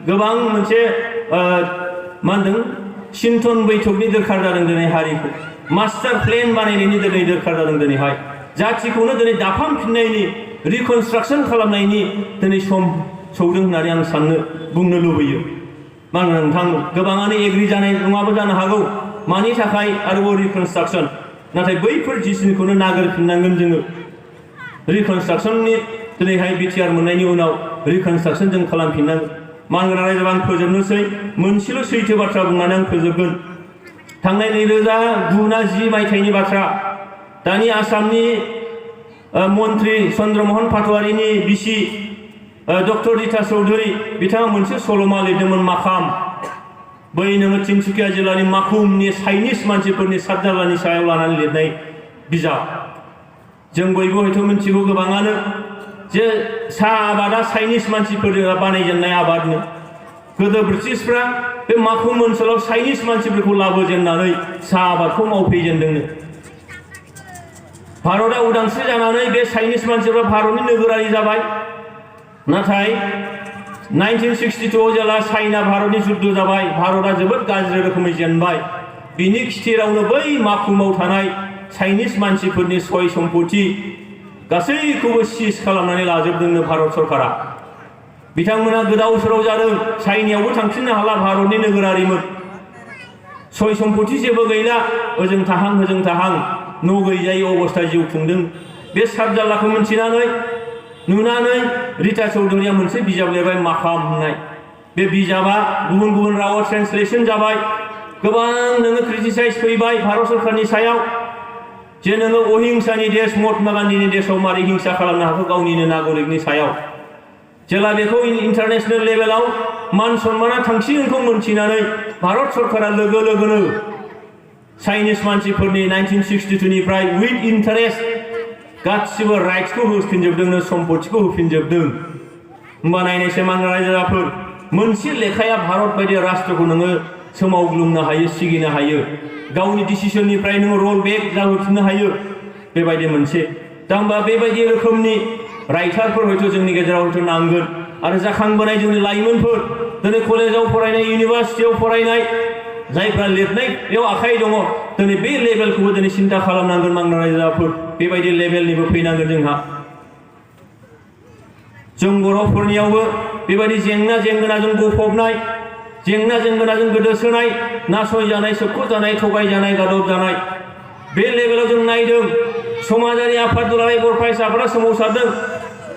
गोबां मोनसे मा होनदों सिन्थन बैठकनि दरखार जादों दिनै हारिखौ। मास्टार प्लेन बानायनायनि दिनै दरखार जादों दिनैहाय। जाथिखौनो दिनै दाफामफिननायनि रिकनस्ट्राक्सन खालामनायनि दिनै सम सौदों होननानै आं बुंनो लुबैयो। मानो नोंथां गोबाङानो एग्रि जानाय नङाबो जानो हागौ मानि थाखाय आरोबाव रिकनस्ट्राक्सन, नाथाय बैफोर जिनिसखौनो नागिरफिननांगोन जोङो। रिकनस्ट्राक्सननि दिनैहाय BTR मोननायनि उनाव रिकनस्ट्राक्सन जों खालामफिननांगोन। मानगोनां रायजोआव आं फोजोबनोसै मोनसेल' सैथो बाथ्रा बुंनानै आं फोजोबगोन। थांनाय 2009 ना 10 मायथाइनि बाथ्रा। दानि आसामनि मन्त्रि चन्द्रमहन पाटवारिनि बिसि डक्टर रिता चौधुरी बिथाङा मोनसे सल'मा लिरदोंमोन माखाम। बै नोङो तिनसुकिया जिल्लानि माखुमनि चाइनिस मानसिफोरनि सातजालानि सायाव लानानै लिरनाय बिजाब। जों बयबो हयथ' मिथिगौ गोबाङानो जे साहा आबादा चाइनिस मानसिफोरजों बानायजेननाय आबादनो। गोदो ब्रिटिशफ्रा बे माखुम ओनसोलाव चाइनिस मानसिफोरखौ लाबोजेननानै साहा आबादखौ मावफैजेनदोंनो। भारतआ उदांस्रि जानानै बे चाइनिस मानसिफ्रा भारतनि नोगोरारि जाबाय। नाथाय 1962 जेला चाइना भारतनि जुद्ध जाबाय, भारतआ जोबोद गाज्रि रोखोमै जेनबाय। बिनि खिथिरावनो बै माखुमाव थानाय चाइनिस मानसिफोरनि सय सम्पति गासैखौबो सिज खालामनानै लाजोबदोंनो भारत सरकारा। बिथांमोना गोदाव सोराव जादों, चाइनायावबो थांफिननो हाला, भारतनि नोगोरारिमोन। सय सम्पति जेबो गैला, ओजों थाहां ओजों थाहां न' गैजायै अबस्था जिउ खुंदों। बे सातजालाखौ मिथिनानै नुनानै रिता चौधुरीया मोनसे बिजाब लिरबाय माखाम होननाय। बे बिजाबा गुबुन गुबुन रावाव ट्रेन्सलेसन जाबाय। गोबां नोङो क्रिटिसाइज फैबाय भारत सरकारनि सायाव जे नोङो अहिंसानि देश महात्मा गान्धीनि देशआव मारै हिंसा खालामनो हाखो गावनिनो नागरिकनि सायाव। जेला बेखौ इन्टारनेशनेल लेभेलाव मान सन्माना थांसिगोनखौ मोनथिनानै भारत सरकारा लोगो लोगोनो चाइनिस मानसिफोरनि 1962 निफ्राय उइथ इन्टारेस्ट गासिबो राइट्सखौ होफिनजोबदोंनो, सम्पतिखौ होफिनजोबदों। होमबा नायनायसै मानगोनां रायजोफोर, मोनसे लेखाया भारत बायदि राष्ट्रखौ नोङो सोमावग्लुंनो हायो, सिगिनो हायो, गावनि डिसिसननिफ्राय नोङो रल बेक जाहोफिननो हायो। बेबायदि मोनसे दा होमबा बेबायदि रोखोमनि राइटारफोर हयथ' जोंनि गेजेराव हयथ' नांगोन। आरो जाखांबोनाय जोंनि लाइमोनफोर, दिनै कलेजाव फरायनाय, इउनिभार्सिटियाव फरायनाय, जायफ्रा लिरनायाव आखाइ दङ, दिनै बे लेभेलखौबो दिनै सिन्था खालामनांगोन। मानगोनां रायजोफोर बेबायदि लेभेलनिबो फैनांगोन जोंहा। जों बर'फोरनियावबो बेबायदि जेंना जेंगोनाजों गफबनाय, जेंना जेंगोनाजों गोदोसोनाय, नासयजानाय, सोबख'जानाय, थगायजानाय, गादबजानाय, बे लेभेलाव जों नायदों। समाजारि आफाद दुलाराय बर' फरायसा आफादा सोमावसारदों।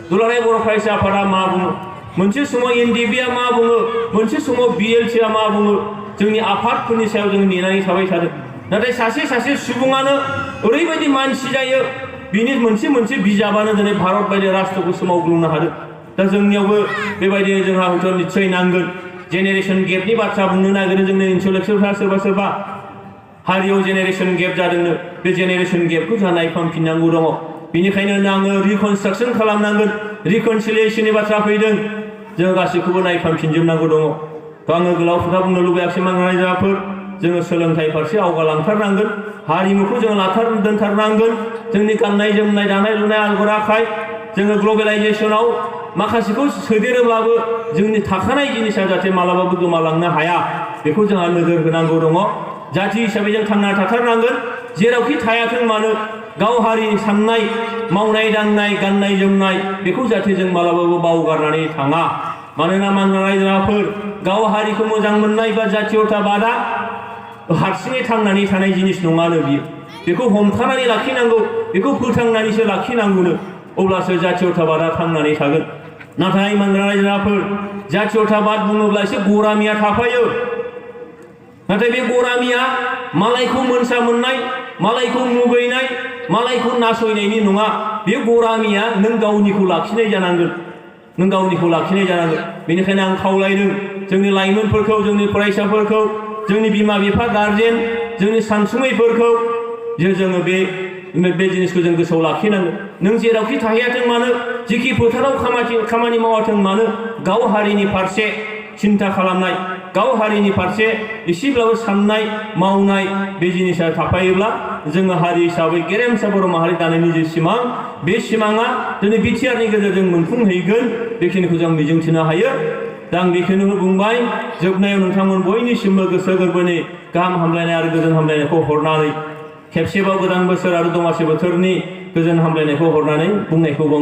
दुलाराय बर' फरायसा आफादा मा बुङो? मोनसे समाव NDBआ मा बुङो? मोनसे समाव BLCआ मा बुङो? जोंनि आफादफोरनि सायाव जों नेनानै थाबाय थादों। नाथाय सासे सुबुङानो ओरैबायदि मानसि जायो, बिनि मोनसे बिजाबानो दिनै भारत बायदि राष्ट्रखौ सोमावग्लुंनो हादों। दा जोंनियावबो बेबायदि जोंहा हयथ' निस्सय नांगोन। जेनेरेसन गेपनि बाथ्रा बुंनो नागिरो जोंनि इन्टेलेक्सुवेलफ्रा सोरबा हारियाव जेनेरेसन गेप जादोंनो। बे जेनेरेसन गेपखौ जोंहा नायफामफिननांगौ दङ। बेनिखायनो आङो रिकनस्ट्राक्सन खालामनांगोन। रिकनसिलियेसननि बाथ्रा फैदों, जों गासैखौबो नायफामफिनजोबनांगौ दङ। थ' आङो गोलाव खोथा बुंनो लुबैयाखिसै मानगोनां रायजोफोर, जोङो सोलोंथाइ फारसे आवगायलांथारनांगोन, हारिमुखौ जोङो दोनथारनांगोन। जोंनि गाननाय जोमनाय, दानाय लुनाय, आगर आखाइ, जोङो ग्लबेलाइजेसनाव माखासेखौ सोदेरोब्लाबो जोंनि थाखानाय जिनिसा जाहाथे मालाबाबो गोमालांनो हाया, बेखौ जोंहा नोजोर होनांगौ दङ। जाथि हिसाबै जों थांना थाथारनांगोन। जेरावखि थायाथों मानो गाव हारिनि साननाय, मावनाय दांनाय, गाननाय जोमनाय, बेखौ जाहाथे जों मालाबाबो बावगारनानै थाङा। मानोना मानगोनां रायजोफोर, गाव हारिखौ मोजां मोननाय बा जातीयताबादा हारसिङै थांनानै थानाय जिनिस नङानो बियो। बेखौ हमथानानै लाखिनांगौ, बेखौ फोथांनानैसो लाखिनांगौनो, अब्लासो जातीयताबादा थांनानै थागोन। नाथाय मानगोनां रायजोफोर, जातीयताबाद बुङोब्ला एसे गरामिया थाफायो। नाथाय बे गरामिया मालायखौ मोनसा मोननाय, मालायखौ मुगैनाय, मालायखौ नासयनायनि नङा। बे गरामिया नों गावनिखौ लाखिनाय जानांगोन। नों गावनिखौ लाखिनाय जानांगोन। बेनिखायनो आं खावलायदों जोंनि लाइमोनफोरखौ, जोंनि फरायसाफोरखौ, जोंनि बिमा बिफा गारजेन, जोंनि सानसुमैफोरखौ जे जोङो बे जिनिसखौ जों गोसोआव लाखिनांगोन। नों जेरावखि थाहैयाथों मानो, जेखि फोथाराव खामानि मावाथों मानो, गाव हारिनि फारसे सिन्था खालामनाय, गाव हारिनि फारसे एसेब्लाबो साननाय मावनाय बे जिनिसा थाफायोब्ला जोङो हारि हिसाबै गेरेमसा बर' माहारि दानायनि जे सिमां, बे सिमाङा दिनै बिटिआरनि गेजेरजों मोनफुंहैगोन, बेखिनिखौ जों मिजिंथिनो हायो। दा आं बेखौनो बुंबाय। जोबनायाव नोंथांमोन बयनिसिमबो गोसो गोरबोनि गाहाम हामलायनाय आरो गोजोन हामलायनायखौ हरनानै, खेबसेबाव गोदान बोसोर आरो दमासि बोथोरनि गोजोन हामलायनायखौ हरनानै बुंनायखौ